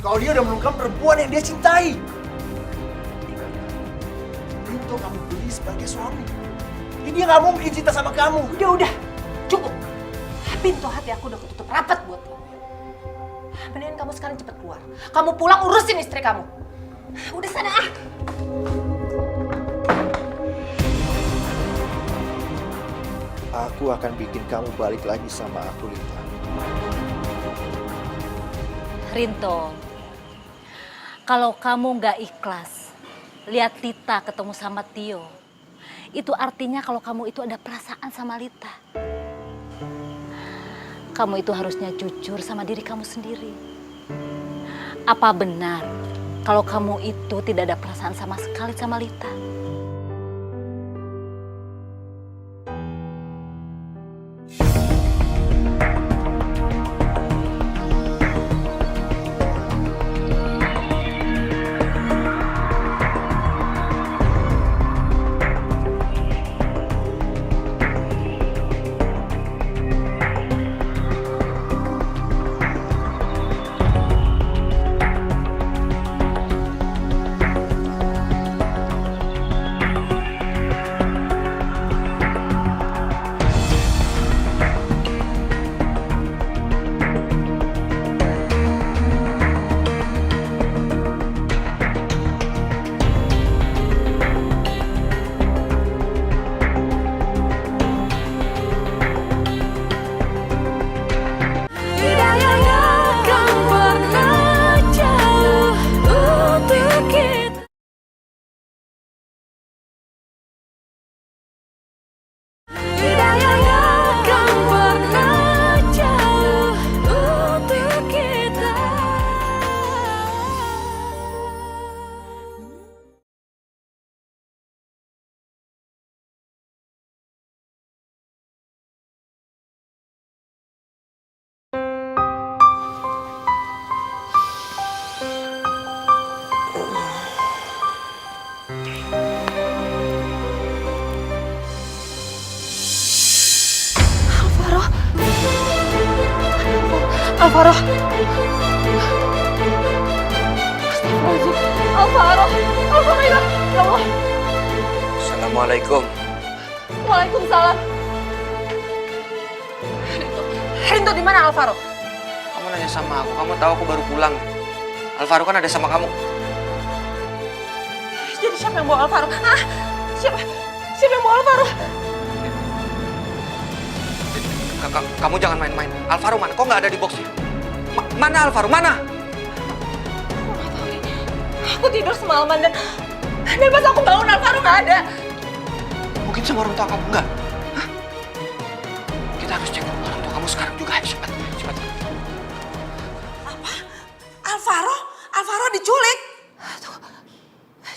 Kalau dia udah menemukan perempuan yang dia cintai. Rinto kamu beli sebagai suami. Jadi dia nggak mungkin cinta sama kamu. Udah, cukup. Pintu hati aku udah ketutup rapat buat kamu. Mendingan kamu sekarang cepet keluar. Kamu pulang urusin istri kamu. Udah sana ah. Aku akan bikin kamu balik lagi sama aku, Lita. Rinto, kalau kamu nggak ikhlas lihat Lita ketemu sama Tio, itu artinya kalau kamu itu ada perasaan sama Lita. Kamu itu harusnya jujur sama diri kamu sendiri. Apa benar kalau kamu itu tidak ada perasaan sama sekali sama Lita? Tidak yang akan pernah jauh untuk kita. Tidak yang akan pernah jauh untuk kita. Alvaro. Astagfirullahaladzim. Alvaro hilang. Ya Allah. Assalamualaikum. Waalaikumsalam. Rinto di mana Alvaro? Kamu nanya sama aku, kamu tahu aku baru pulang. Alvaro kan ada sama kamu. Jadi siapa yang bawa Alvaro? Hah? Siapa yang bawa Alvaro? Kamu jangan main-main. Alvaro mana? Kok nggak ada di boxnya? Mana Alvaro? Mana? Aku tidur semalaman dan pas aku bangun Alvaro nggak ada. Mungkin sama orang tua kamu nggak? Hah? Kita harus cek orang tua kamu sekarang juga. Cepat. Alvaro diculik.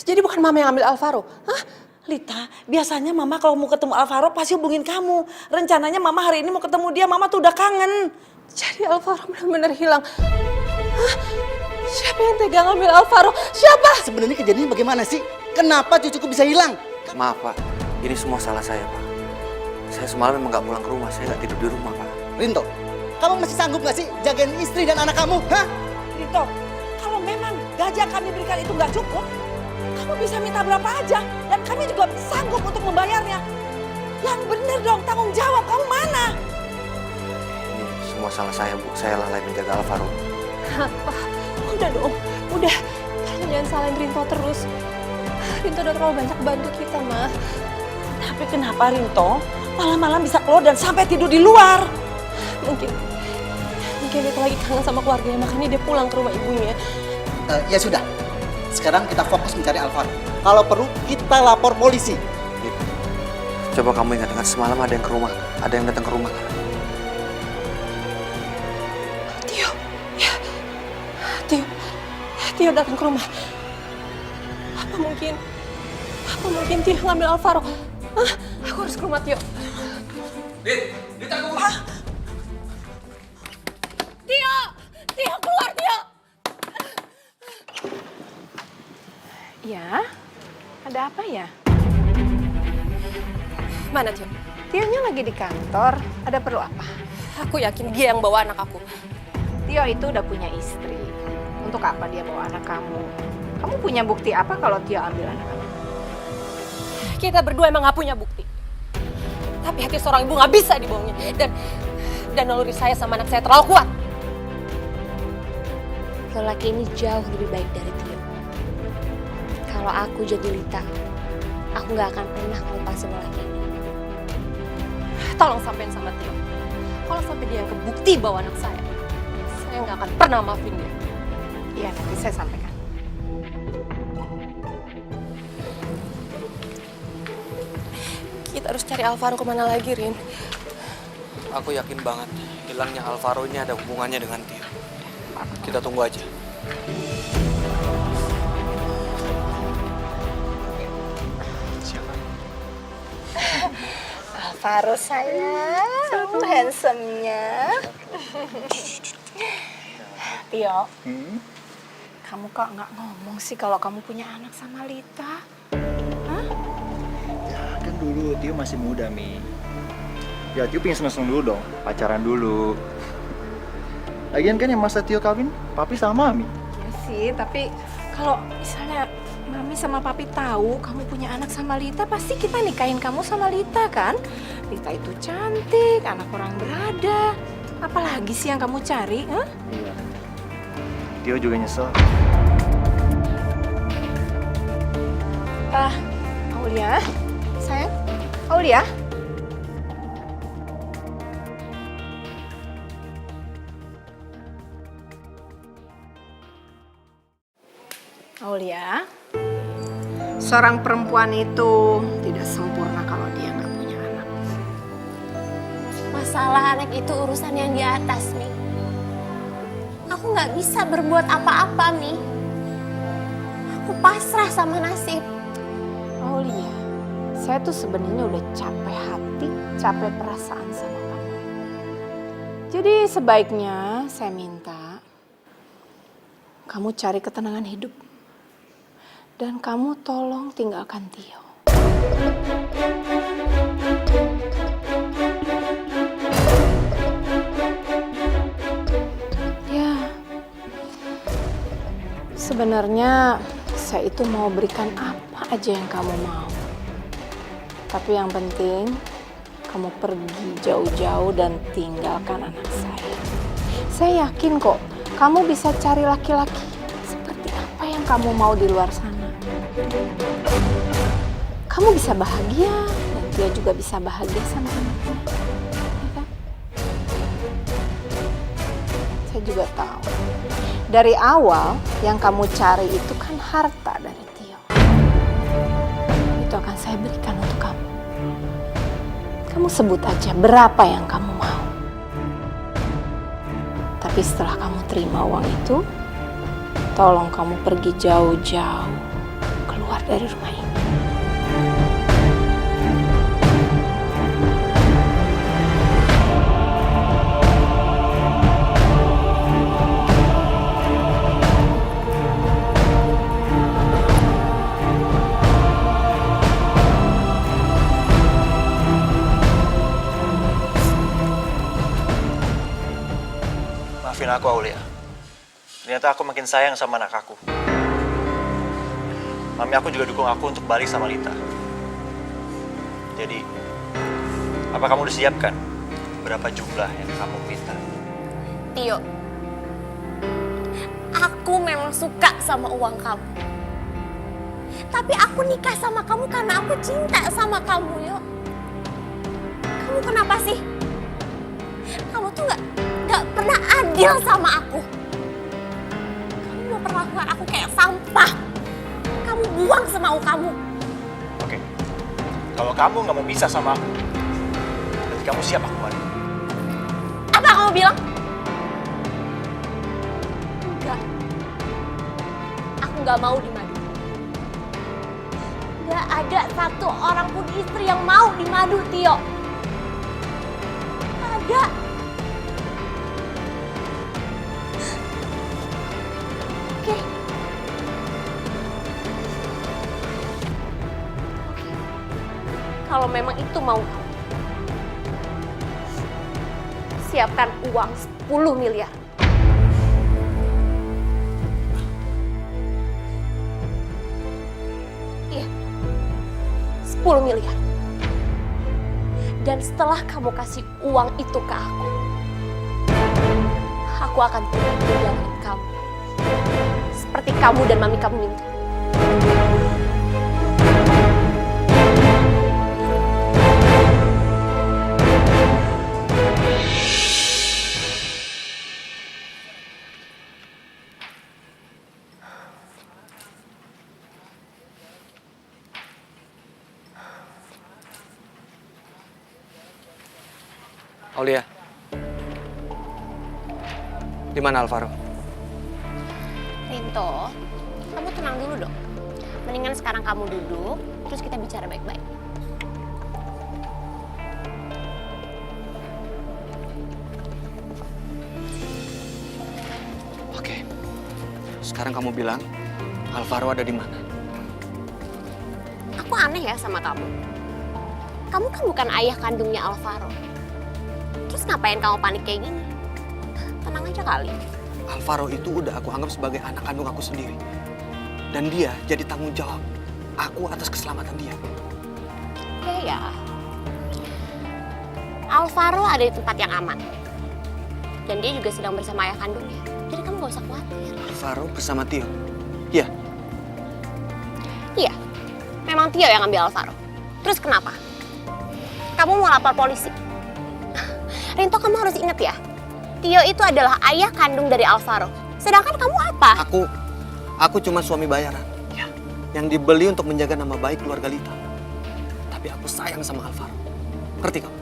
Jadi bukan mama yang ambil Alvaro? Hah? Lita, biasanya mama kalau mau ketemu Alvaro pasti hubungin kamu. Rencananya mama hari ini mau ketemu dia, mama tuh udah kangen. Jadi Alvaro benar-benar hilang. Hah? Siapa yang tega ngambil Alvaro? Siapa? Sebenarnya kejadiannya bagaimana sih? Kenapa cucuku bisa hilang? Maaf Pak, ini semua salah saya Pak. Saya semalam memang nggak pulang ke rumah, saya nggak tidur di rumah Pak. Rinto, kamu masih sanggup nggak sih jagain istri dan anak kamu? Hah? Lito, kalau memang gaji yang kami berikan itu nggak cukup, kamu bisa minta berapa aja dan kami juga sanggup untuk membayarnya. Yang bener dong, tanggung jawab kamu mana? Ini semua salah saya Bu, saya lalai menjaga Alvaro. Apa? Udah dong, udah. Tolong jangan salahin Rinto terus. Rinto udah terlalu banyak bantu kita, Ma. Tapi kenapa Rinto malam-malam bisa keluar dan sampai tidur di luar? Mungkin dia lagi kangen sama keluarganya, makanya dia pulang ke rumah ibunya. Ya sudah, sekarang kita fokus mencari Alvaro. Kalau perlu kita lapor polisi. Coba kamu ingat-ingat semalam ada yang ke rumah, ada yang datang ke rumah. Tio datang ke rumah. Apa mungkin Tio ngambil Alvaro? Hah? Aku harus ke rumah Tio. Dit, tunggu. Tio! Tio, keluar, Tio! Ya, ada apa ya? Mana Tio? Tio-nya lagi di kantor, ada perlu apa? Aku yakin dia yang bawa anak aku. Tio itu udah punya istri. Untuk apa dia bawa anak kamu? Kamu punya bukti apa kalau Tio ambil anak kamu? Kita berdua emang gak punya bukti. Tapi hati seorang ibu gak bisa dibohongin. Dan naluri saya sama anak saya terlalu kuat. Lelaki ini jauh lebih baik dari Tio. Kalau aku jadi Lita, aku gak akan pernah melupakan lelaki ini. Tolong sampein sama Tio. Kalau sampai dia yang kebukti bawa anak saya gak akan pernah maafin dia. Iya, nanti saya sampaikan. Kita harus cari Alvaro kemana lagi, Rin? Aku yakin banget hilangnya Alvaro ini ada hubungannya dengan Tio. Kita tunggu aja. Siapa? Alvaro sayang, handsome-nya. Tio, kamu kok nggak ngomong sih kalau kamu punya anak sama Lita? Hah? Ya kan dulu Tio masih muda, Mi. Ya Tio pengen seneng-seneng dulu dong, pacaran dulu. Lagian kan yang masa Tio kawin, papi sama Mami. Ya sih, tapi kalau misalnya Mami sama Papi tahu kamu punya anak sama Lita, pasti kita nikahin kamu sama Lita kan? Lita itu cantik, anak orang berada. Apalagi sih yang kamu cari? Huh? Iya. Tio juga nyesel. Aulia, sayang, Aulia. Aulia, seorang perempuan itu tidak sempurna kalau dia nggak punya anak. Masalah anak itu urusan yang di atas, Mi. Aku nggak bisa berbuat apa-apa, Mi. Aku pasrah sama nasib. Aulia, saya tuh sebenarnya udah capek hati, capek perasaan sama kamu. Jadi sebaiknya saya minta kamu cari ketenangan hidup. Dan kamu tolong tinggalkan Tio. Ya, sebenarnya saya itu mau berikan apa aja yang kamu mau. Tapi yang penting, kamu pergi jauh-jauh dan tinggalkan anak saya. Saya yakin kok, kamu bisa cari laki-laki seperti apa yang kamu mau di luar sana. Kamu bisa bahagia, dan dia juga bisa bahagia sama anaknya. Ya kan? Saya juga tahu, dari awal yang kamu cari itu kan harta dari Tio. Itu akan saya berikan untuk kamu. Kamu sebut aja berapa yang kamu mau. Tapi setelah kamu terima uang itu, tolong kamu pergi jauh-jauh keluar dari rumah ini. Maafin aku, Aulia. Ternyata aku makin sayang sama anak aku. Mami aku juga dukung aku untuk balik sama Lita. Jadi, apa kamu udah siapkan berapa jumlah yang kamu minta? Tio, aku memang suka sama uang kamu. Tapi aku nikah sama kamu karena aku cinta sama kamu, Yo. Kamu kenapa sih? Kamu tuh gak pernah adil sama aku. Kamu mau perlakuan aku kayak sampah. Kamu buang semau kamu. Oke. Kalau kamu nggak mau pisah sama aku, berarti kamu siap aku madu. Apa kamu bilang? Enggak. Aku nggak mau dimadu. Nggak ada satu orang pun istri yang mau dimadu, Tio. Nggak ada. Kalau memang itu mau kamu, siapkan uang 10 miliar. Iya, 10 miliar. Dan setelah kamu kasih uang itu ke aku akan tidak meninggalkan kamu. Seperti kamu dan mami kamu minta. Aulia, di mana Alvaro? Rinto, kamu tenang dulu dong. Mendingan sekarang kamu duduk, terus kita bicara baik-baik. Oke. Sekarang kamu bilang Alvaro ada di mana? Aku aneh ya sama kamu. Kamu kan bukan ayah kandungnya Alvaro. Terus ngapain kamu panik kayak gini? Tenang aja kali. Alvaro itu udah aku anggap sebagai anak kandung aku sendiri. Dan dia jadi tanggung jawab aku atas keselamatan dia. Ya. Alvaro ada di tempat yang aman. Dan dia juga sedang bersama ayah kandungnya. Jadi kamu gak usah khawatir. Alvaro bersama Tio? Iya. Iya, memang Tio yang ambil Alvaro. Terus kenapa? Kamu mau lapor polisi? Rinto, kamu harus ingat ya, Tio itu adalah ayah kandung dari Alvaro. Sedangkan kamu apa? Aku cuma suami bayaran. Ya. Yang dibeli untuk menjaga nama baik keluarga Lita. Tapi aku sayang sama Alvaro. Ngerti kamu?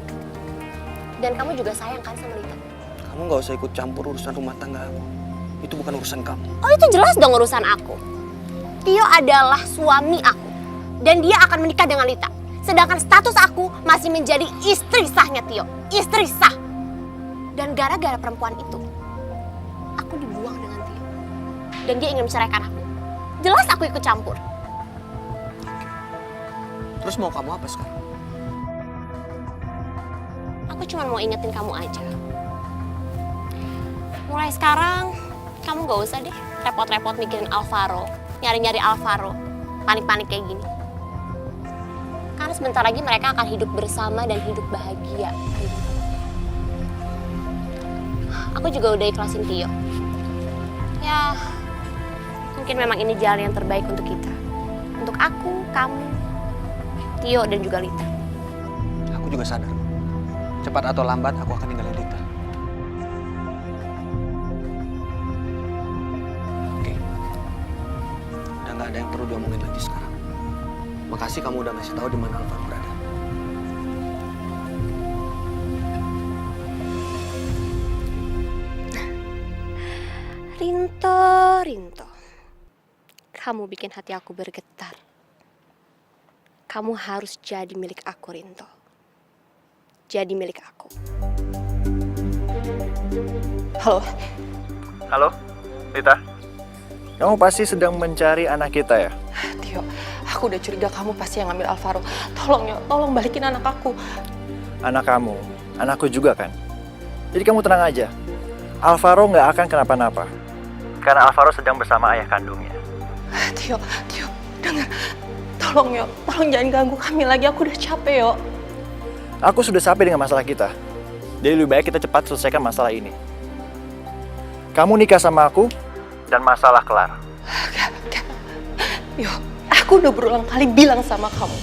Dan kamu juga sayang kan sama Lita? Kamu gak usah ikut campur urusan rumah tangga aku. Itu bukan urusan kamu. Oh, itu jelas dong urusan aku. Tio adalah suami aku. Dan dia akan menikah dengan Lita. Sedangkan status aku masih menjadi istri sahnya Tio. Istri sah. Dan gara-gara perempuan itu, aku dibuang dengan Tio. Dan dia ingin menceraikan aku. Jelas aku ikut campur. Terus mau kamu apa sekarang? Aku cuma mau ingetin kamu aja. Mulai sekarang, kamu gak usah deh repot-repot mikirin Alvaro. Nyari-nyari Alvaro. Panik-panik kayak gini. Karena sebentar lagi mereka akan hidup bersama dan hidup bahagia. Aku juga udah ikhlasin Tio. Ya, mungkin memang ini jalan yang terbaik untuk kita. Untuk aku, kamu, Tio, dan juga Lita. Aku juga sadar. Cepat atau lambat aku akan ninggalin Lita. Oke. Udah gak ada yang perlu diomongin lagi sekarang. Makasih kamu udah ngasih tahu di mana Alvaro berada. Rinto. Kamu bikin hati aku bergetar. Kamu harus jadi milik aku, Rinto. Jadi milik aku. Halo, Lita. Kamu pasti sedang mencari anak kita ya? Tio, aku udah curiga kamu pasti yang ngambil Alvaro. Tolong balikin anak aku. Anak kamu, anakku juga kan? Jadi kamu tenang aja. Alvaro nggak akan kenapa-napa. Karena Alvaro sedang bersama ayah kandungnya. Tio, dengar. Tolong jangan ganggu kami lagi. Aku udah capek, yo. Aku sudah capek dengan masalah kita. Jadi lebih baik kita cepat selesaikan masalah ini. Kamu nikah sama aku, dan masalah kelar. Gak. Yo, aku udah berulang kali bilang sama kamu.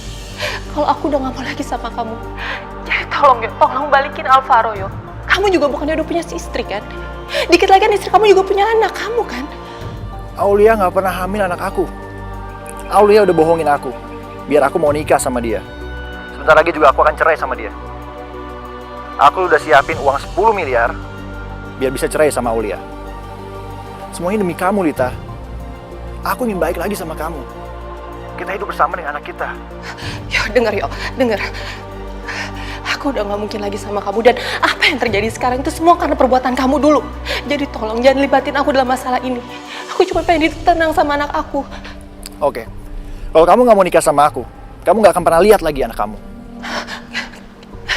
Kalau aku udah gak mau lagi sama kamu. Jadi tolong balikin Alvaro, yo. Kamu juga bukannya udah punya istri kan? Dikit lagi kan istri kamu juga punya anak kamu kan? Aulia nggak pernah hamil anak aku. Aulia udah bohongin aku, biar aku mau nikah sama dia. Sebentar lagi juga aku akan cerai sama dia. Aku udah siapin uang 10 miliar, biar bisa cerai sama Aulia. Semuanya demi kamu, Lita. Aku ingin baik lagi sama kamu. Kita hidup bersama dengan anak kita. Yo, denger. Aku udah gak mungkin lagi sama kamu. Dan apa yang terjadi sekarang itu semua karena perbuatan kamu dulu. Jadi tolong jangan libatin aku dalam masalah ini. Aku cuma pengen tenang sama anak aku. Oke. Kalau kamu gak mau nikah sama aku, kamu gak akan pernah lihat lagi anak kamu.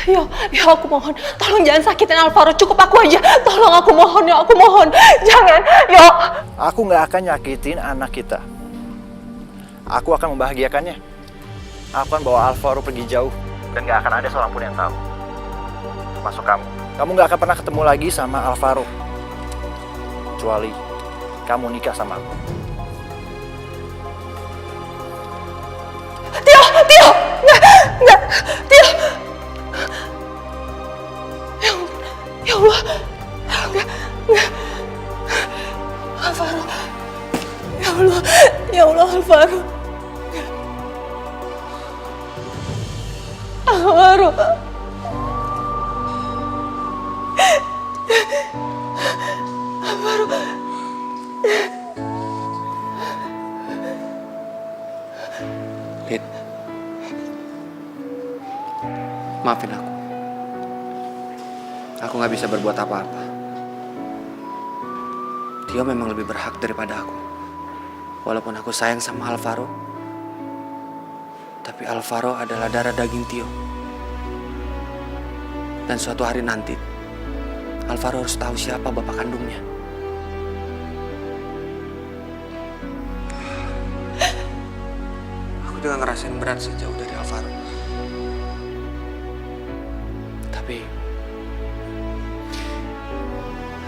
Yo, aku mohon, tolong jangan sakitin Alvaro, cukup aku aja. Tolong aku mohon, yo, aku mohon. Jangan, yo. Aku nggak akan nyakitin anak kita. Aku akan membahagiakannya. Aku akan bawa Alvaro pergi jauh. Dan nggak akan ada seorang pun yang tahu. Termasuk kamu. Kamu nggak akan pernah ketemu lagi sama Alvaro. Kecuali kamu nikah sama aku. Tio! Nggak, Tio! Ya Allah, enggak. Alvaro. Ya Allah, Alvaro. Alvaro. Lid, maafin aku. Aku nggak bisa berbuat apa-apa. Tio memang lebih berhak daripada aku. Walaupun aku sayang sama Alvaro, tapi Alvaro adalah darah daging Tio. Dan suatu hari nanti, Alvaro harus tahu siapa bapak kandungnya. Aku juga ngerasain berat sejauh dari Alvaro. Tapi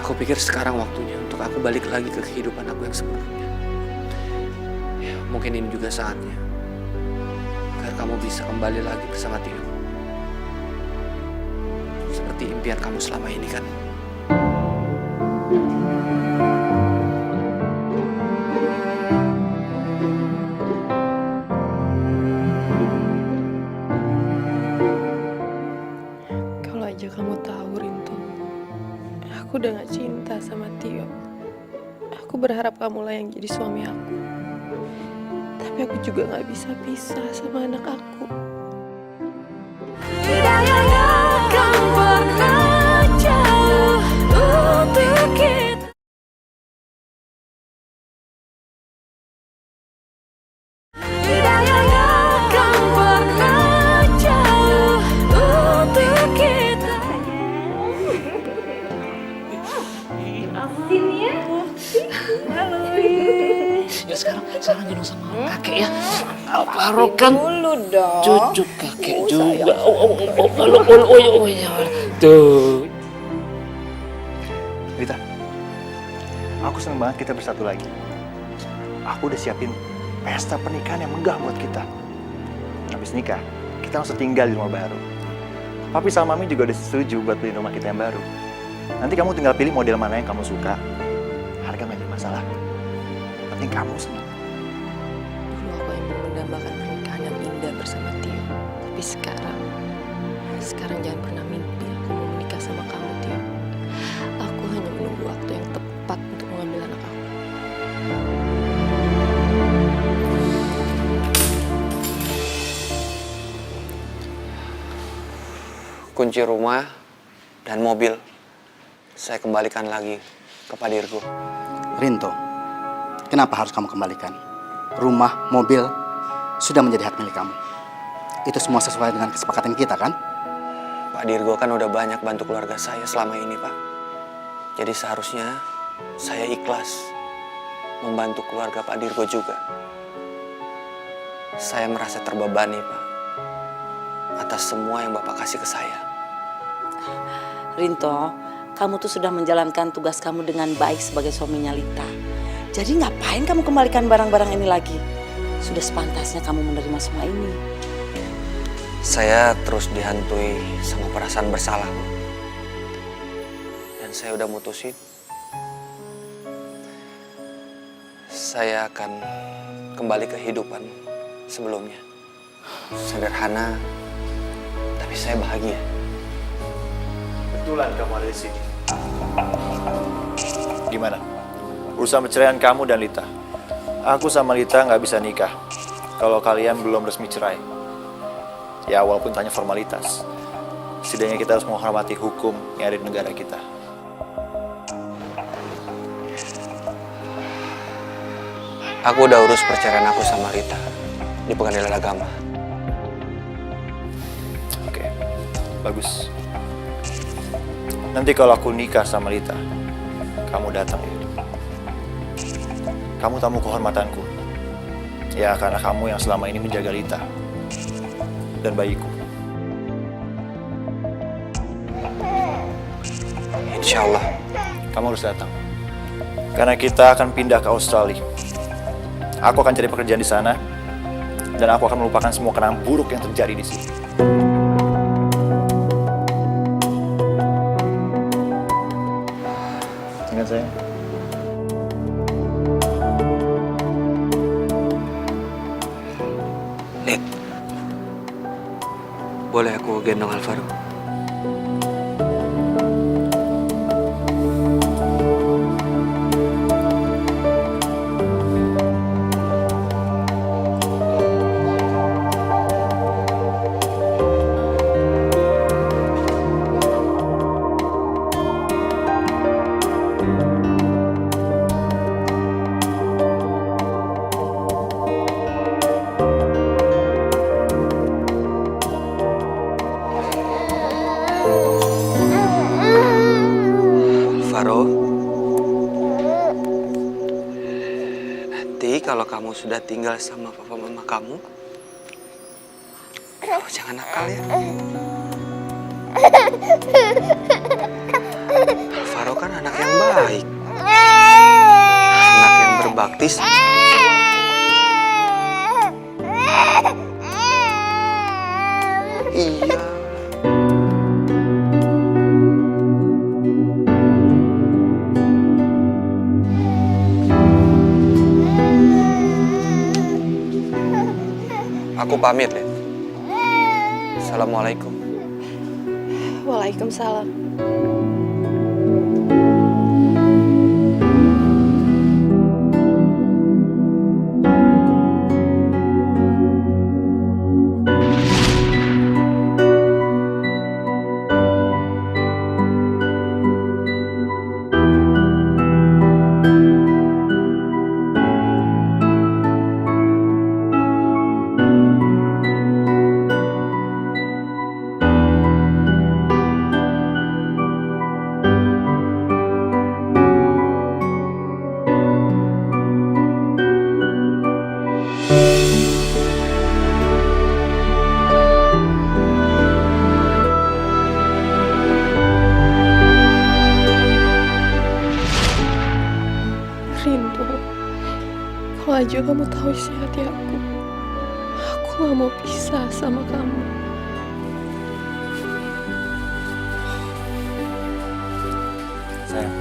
aku pikir sekarang waktunya untuk aku balik lagi ke kehidupan aku yang sebelumnya. Ya, mungkin ini juga saatnya agar kamu bisa kembali lagi bersama Tio. Seperti impian kamu selama ini kan? Kalau aja kamu tahu, Rinto, aku udah gak cinta sama Tio. Aku berharap kamulah yang jadi suami aku. Tapi aku juga gak bisa pisah sama anak aku. Tidak yang akan pernah jauh untuk kita. Tidak yang akan pernah jauh untuk kita. Ya sekarang gendong sama kakek ya. Alvaro kan cucu kakek juga. Oh ya. Tuh. Rita, aku seneng banget kita bersatu lagi. Aku udah siapin pesta pernikahan yang megah buat kita. Habis nikah, kita langsung tinggal di rumah baru. Papi sama Mami juga udah setuju buat beli rumah kita yang baru. Nanti kamu tinggal pilih model mana yang kamu suka. Harga nggak jadi masalah. Penting kamu senang. Dulu aku yang mendambakan pernikahan yang indah bersama Tio. Tapi sekarang jangan pernah mimpi aku mau menikah sama kamu, Tio. Aku hanya menunggu waktu yang tepat untuk mengambil anak aku. Kunci rumah dan mobil saya kembalikan lagi ke Pak Dirgo. Rinto, kenapa harus kamu kembalikan? Rumah, mobil, sudah menjadi hak milik kamu. Itu semua sesuai dengan kesepakatan kita, kan? Pak Dirgo kan udah banyak bantu keluarga saya selama ini, Pak. Jadi seharusnya saya ikhlas membantu keluarga Pak Dirgo juga. Saya merasa terbebani, Pak, atas semua yang Bapak kasih ke saya. Rinto, kamu tuh sudah menjalankan tugas kamu dengan baik sebagai suaminya Lita. Jadi ngapain kamu kembalikan barang-barang ini lagi? Sudah sepantasnya kamu menerima semua ini. Saya terus dihantui sama perasaan bersalah, Bu. Dan saya udah mutusin saya akan kembali ke kehidupan sebelumnya. Sederhana, tapi saya bahagia. Kebetulan kamu ada di sini. Gimana? Urusan perceraian kamu dan Lita. Aku sama Lita nggak bisa nikah kalau kalian belum resmi cerai. Ya walaupun hanya formalitas. Setidaknya kita harus menghormati hukum yang ada di negara kita. Aku udah urus perceraian aku sama Rita di Pengadilan Agama. Oke. Bagus. Nanti kalau aku nikah sama Lita, kamu datang ya. Kamu tamu kehormatanku. Ya, karena kamu yang selama ini menjaga Lita dan bayiku. Insya Allah. Kamu harus datang. Karena kita akan pindah ke Australia. Aku akan cari pekerjaan di sana. Dan aku akan melupakan semua kenangan buruk yang terjadi di sini. Ingat sayang. Lid, boleh aku gendong Alvaro? Alvaro, nanti kalau kamu sudah tinggal sama papa mama kamu jangan nakal ya. Alvaro kan anak yang baik, anak yang berbakti. Iya. Aku pamit, Lid. Assalamualaikum. Waalaikumsalam. Rindu, kalau aja kamu tahu isi hati aku gak mau pisah sama kamu. Sayang,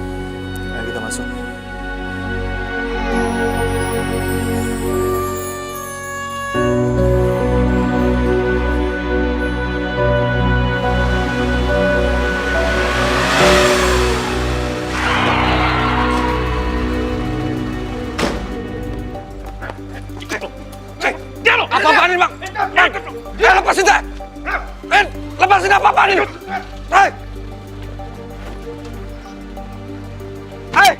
ayo kita masuk. Apa-apaan ini, Bang? Lepasin saya! Lepasin apa-apaan ini? Hei! Hei!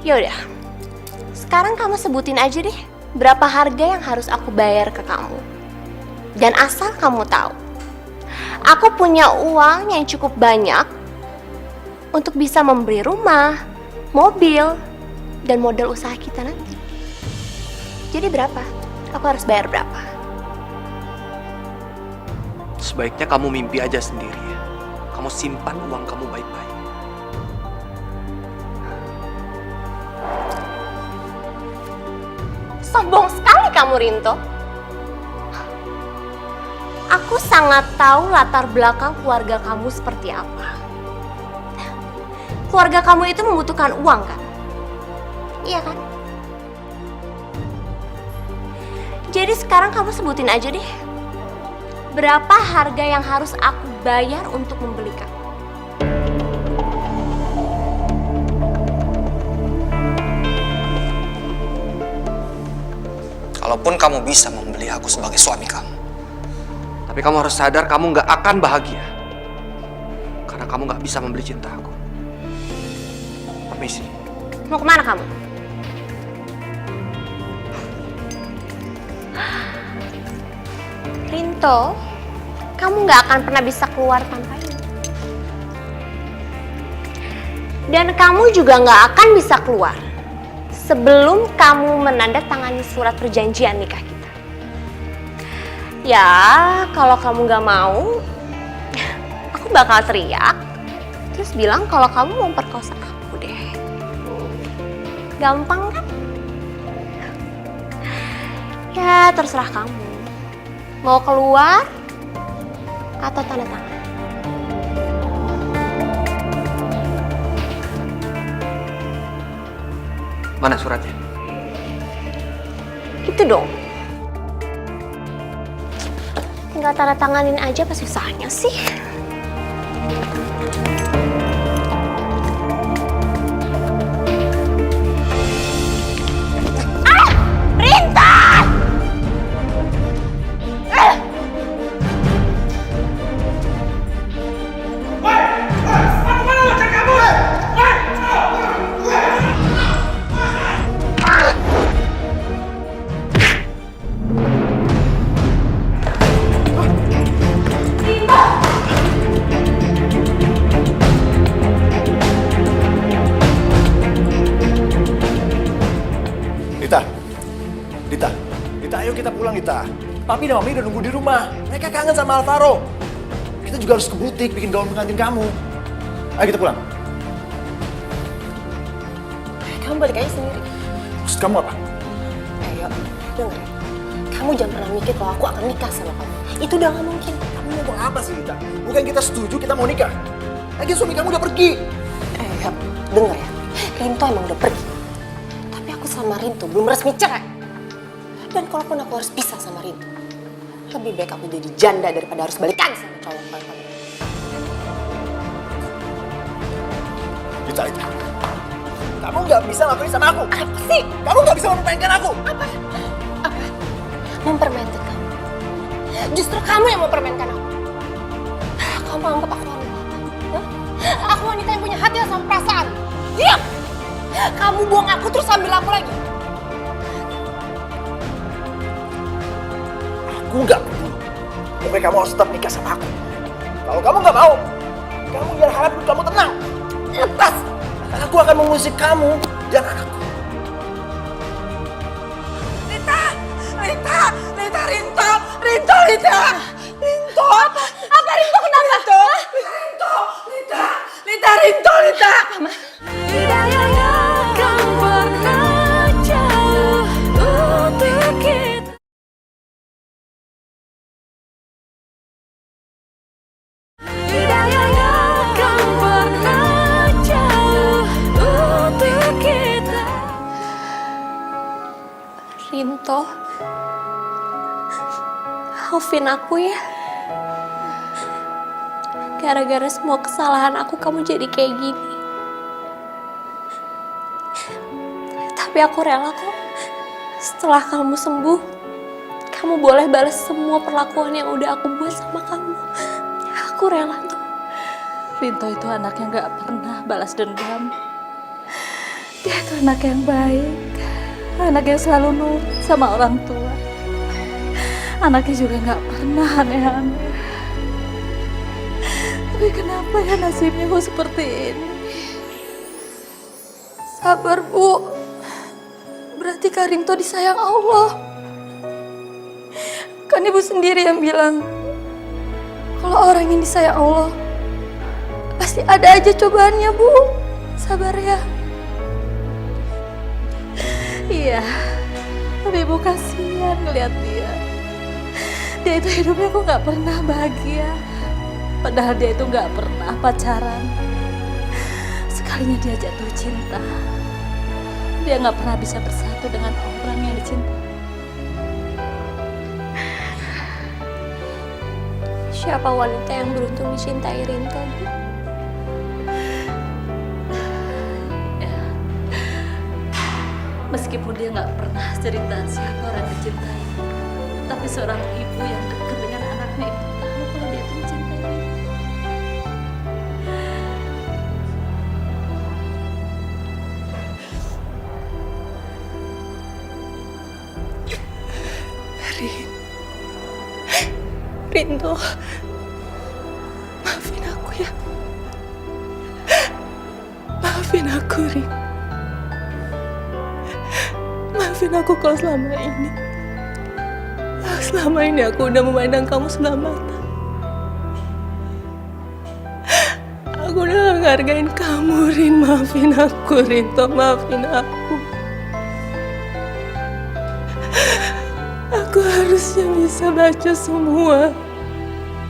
Yaudah, sekarang kamu sebutin aja deh berapa harga yang harus aku bayar ke kamu. Dan asal kamu tahu, aku punya uang yang cukup banyak untuk bisa membeli rumah, mobil, dan modal usaha kita nanti. Jadi berapa? Aku harus bayar berapa? Sebaiknya kamu mimpi aja sendiri ya. Kamu simpan uang kamu baik-baik. Sombong sekali kamu, Rinto. Aku sangat tahu latar belakang keluarga kamu seperti apa. Keluarga kamu itu membutuhkan uang, kan? Iya kan? Jadi sekarang kamu sebutin aja deh, berapa harga yang harus aku bayar untuk membeli kamu? Kalaupun kamu bisa membeli aku sebagai suami kamu, Tapi kamu harus sadar kamu nggak akan bahagia. Karena kamu nggak bisa membeli cinta aku. Permisi. Mau kemana kamu? Rinto, kamu nggak akan pernah bisa keluar tanpa ini. Dan kamu juga nggak akan bisa keluar sebelum kamu menandatangani surat perjanjian nikah kita. Ya, kalau kamu nggak mau, aku bakal teriak, terus bilang kalau kamu mau memperkosa aku deh. Gampang kan? Ya, terserah kamu. Mau keluar atau tanda tangan? Mana suratnya? Itu dong. Tinggal tanda tanganin aja, apa susahnya sih? Ah! Rintan! Dita, ayo kita pulang, Dita. Papi dan Mami udah nunggu di rumah. Mereka kangen sama Alvaro. Kita juga harus ke butik bikin gaun pengantin kamu. Ayo kita pulang. Kamu balik aja sendiri. Maksud kamu apa? Ayo, denger ya. Kamu jangan pernah mikir kalau aku akan nikah sama kamu. Itu udah gak mungkin. Kamu ngomong apa sih, Dita? Bukan kita setuju kita mau nikah. Lagi suami kamu udah pergi. Ayo, denger ya. Rinto emang udah pergi. Tapi aku sama Rinto belum resmi cerai. Dan kalaupun aku harus pisah sama Rinto, lebih baik aku jadi janda daripada harus balikan sama cowok kayak kamu. Dita, kamu nggak bisa ngelakuin sama aku. Apa sih? Kamu nggak bisa mempermainkan aku. Apa? Mempermainkan kamu? Justru kamu yang mempermainkan aku. Kamu anggap aku wanita? Hah? Aku wanita yang punya hati sama perasaan. Diam! Kamu buang aku terus ambil aku lagi. Aku nggak peduli. Tapi kamu harus tetap nikah sama aku. Kalau kamu nggak mau, kamu jangan harap kamu tenang. Lepas. Aku akan mengusik kamu dan anakku. Rinto, apa Rinto kenapa? Rinto. Tidak yang akan pernah jauh untuk kita. Tidak yang akan pernah jauh untuk kita. Rinto, maafin aku ya. Gara-gara semua kesalahan aku, kamu jadi kayak gini. Tapi aku rela kok. Setelah kamu sembuh, kamu boleh balas semua perlakuan yang udah aku buat sama kamu. Aku rela tuh. Rinto itu anak yang gak pernah balas dendam. Dia itu anak yang baik, anak yang selalu nurut sama orang tua. Anaknya juga gak pernah aneh-aneh. Tapi kenapa ya nasibnya kok seperti ini? Sabar, Bu. Berarti Kak Rinto disayang Allah. Kan Ibu sendiri yang bilang kalau orang yang disayang Allah pasti ada aja cobaannya, Bu. Sabar ya. Iya, tapi Ibu kasihan ngeliat dia. Dia itu hidupnya kok gak pernah bahagia. Padahal dia itu gak pernah pacaran. Sekalinya dia jatuh cinta, dia gak pernah bisa bersatu dengan orang yang dicintai. Siapa wanita yang beruntung dicintai Rinto, Bu? Ya. Meskipun dia gak pernah cerita siapa orang yang dicintai, tapi seorang ibu yang dekat dengan anaknya itu tahu kalau dia itu mencintai dia. Rinto, maafin aku ya. Maafin aku, Rin. Maafin aku kalau selama ini aku udah memandang kamu sebelah mata. Aku udah gak ngargain kamu, Rin. Maafin aku, Rinto. Maafin aku. Aku harusnya bisa baca semua.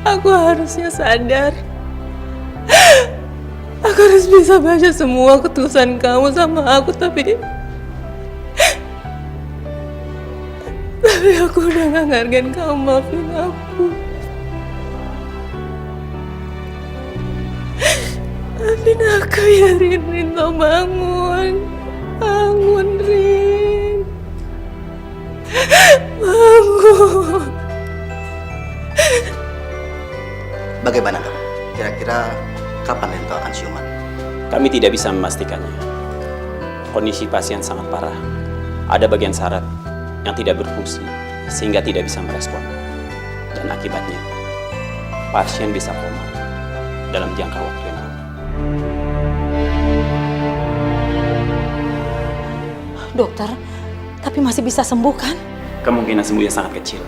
Aku harusnya sadar. Aku harus bisa baca semua ketulusan kamu sama aku, tapi aku udah gak ngargain kamu. Maafin aku. Maafin aku ya, Rin. Rinto, bangun. Bangun, Rin. Bangun. Bagaimana dok? Kira-kira kapan Rinto akan siuman? Kami tidak bisa memastikannya. Kondisi pasien sangat parah. Ada bagian saraf yang tidak berfungsi sehingga tidak bisa merespon. Dan akibatnya, pasien bisa koma dalam jangka waktu yang lama. Dokter, tapi masih bisa sembuh kan? Kemungkinan sembuhnya sangat kecil.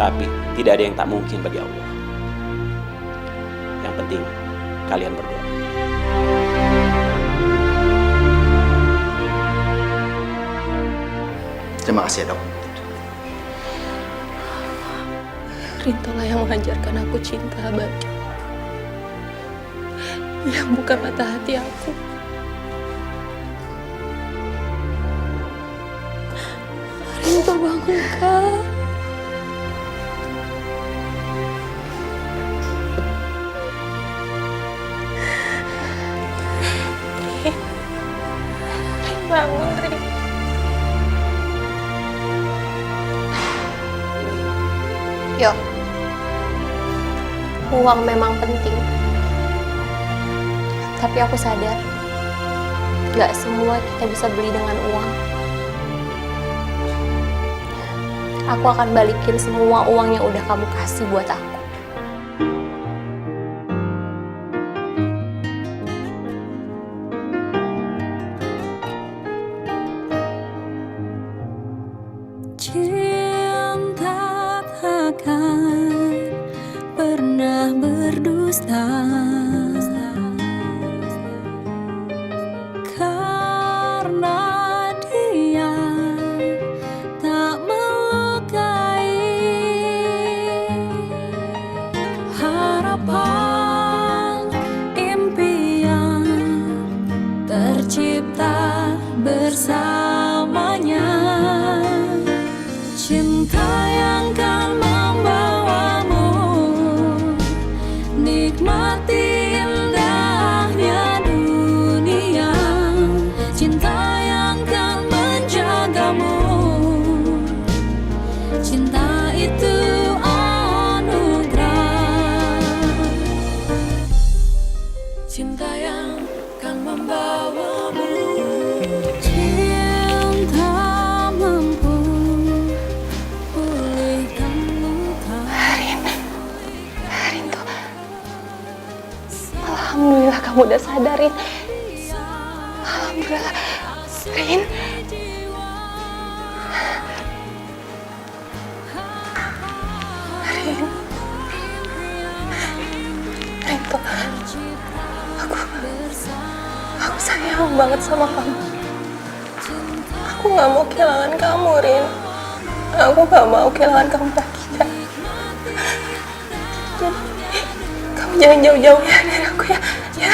Tapi tidak ada yang tak mungkin bagi Allah. Yang penting, kalian berdoa. Terima kasih ya dok. Rinto lah yang mengajarkan aku cinta abadi. Yang buka mata hati aku. Rinto, bangun, Kak. Bangun, Rin. Yo, uang memang penting. Tapi aku sadar, gak semua kita bisa beli dengan uang. Aku akan balikin semua uang yang udah kamu kasih buat aku. Cinta takkan pernah berdusta, karena dia tak melukai. Harapan impian tercipta bersamanya. Cinta yang kan membawamu nikmati indahnya dunia. Cinta yang kan menjagamu. Cinta itu anugerah. Cinta yang kan membawamu. Cinta mampu Alhamdulillah kamu udah sadarin. Alhamdulillah. Rin. Rinto. Aku sayang banget sama kamu. Aku gak mau kehilangan kamu, Rin. Aku gak mau kehilangan kamu lagi, Kak. Jadi, kamu jangan jauh-jauh ya dari aku ya. Ya,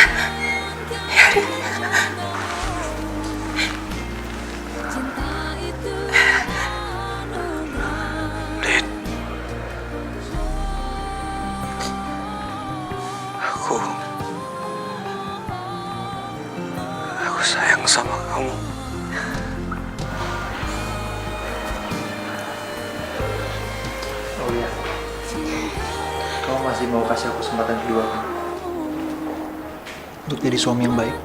ya, Rin. Rin, aku sayang sama kamu. Oh iya, kamu masih mau kasih aku kesempatan kedua kan? Untuk jadi suami yang baik.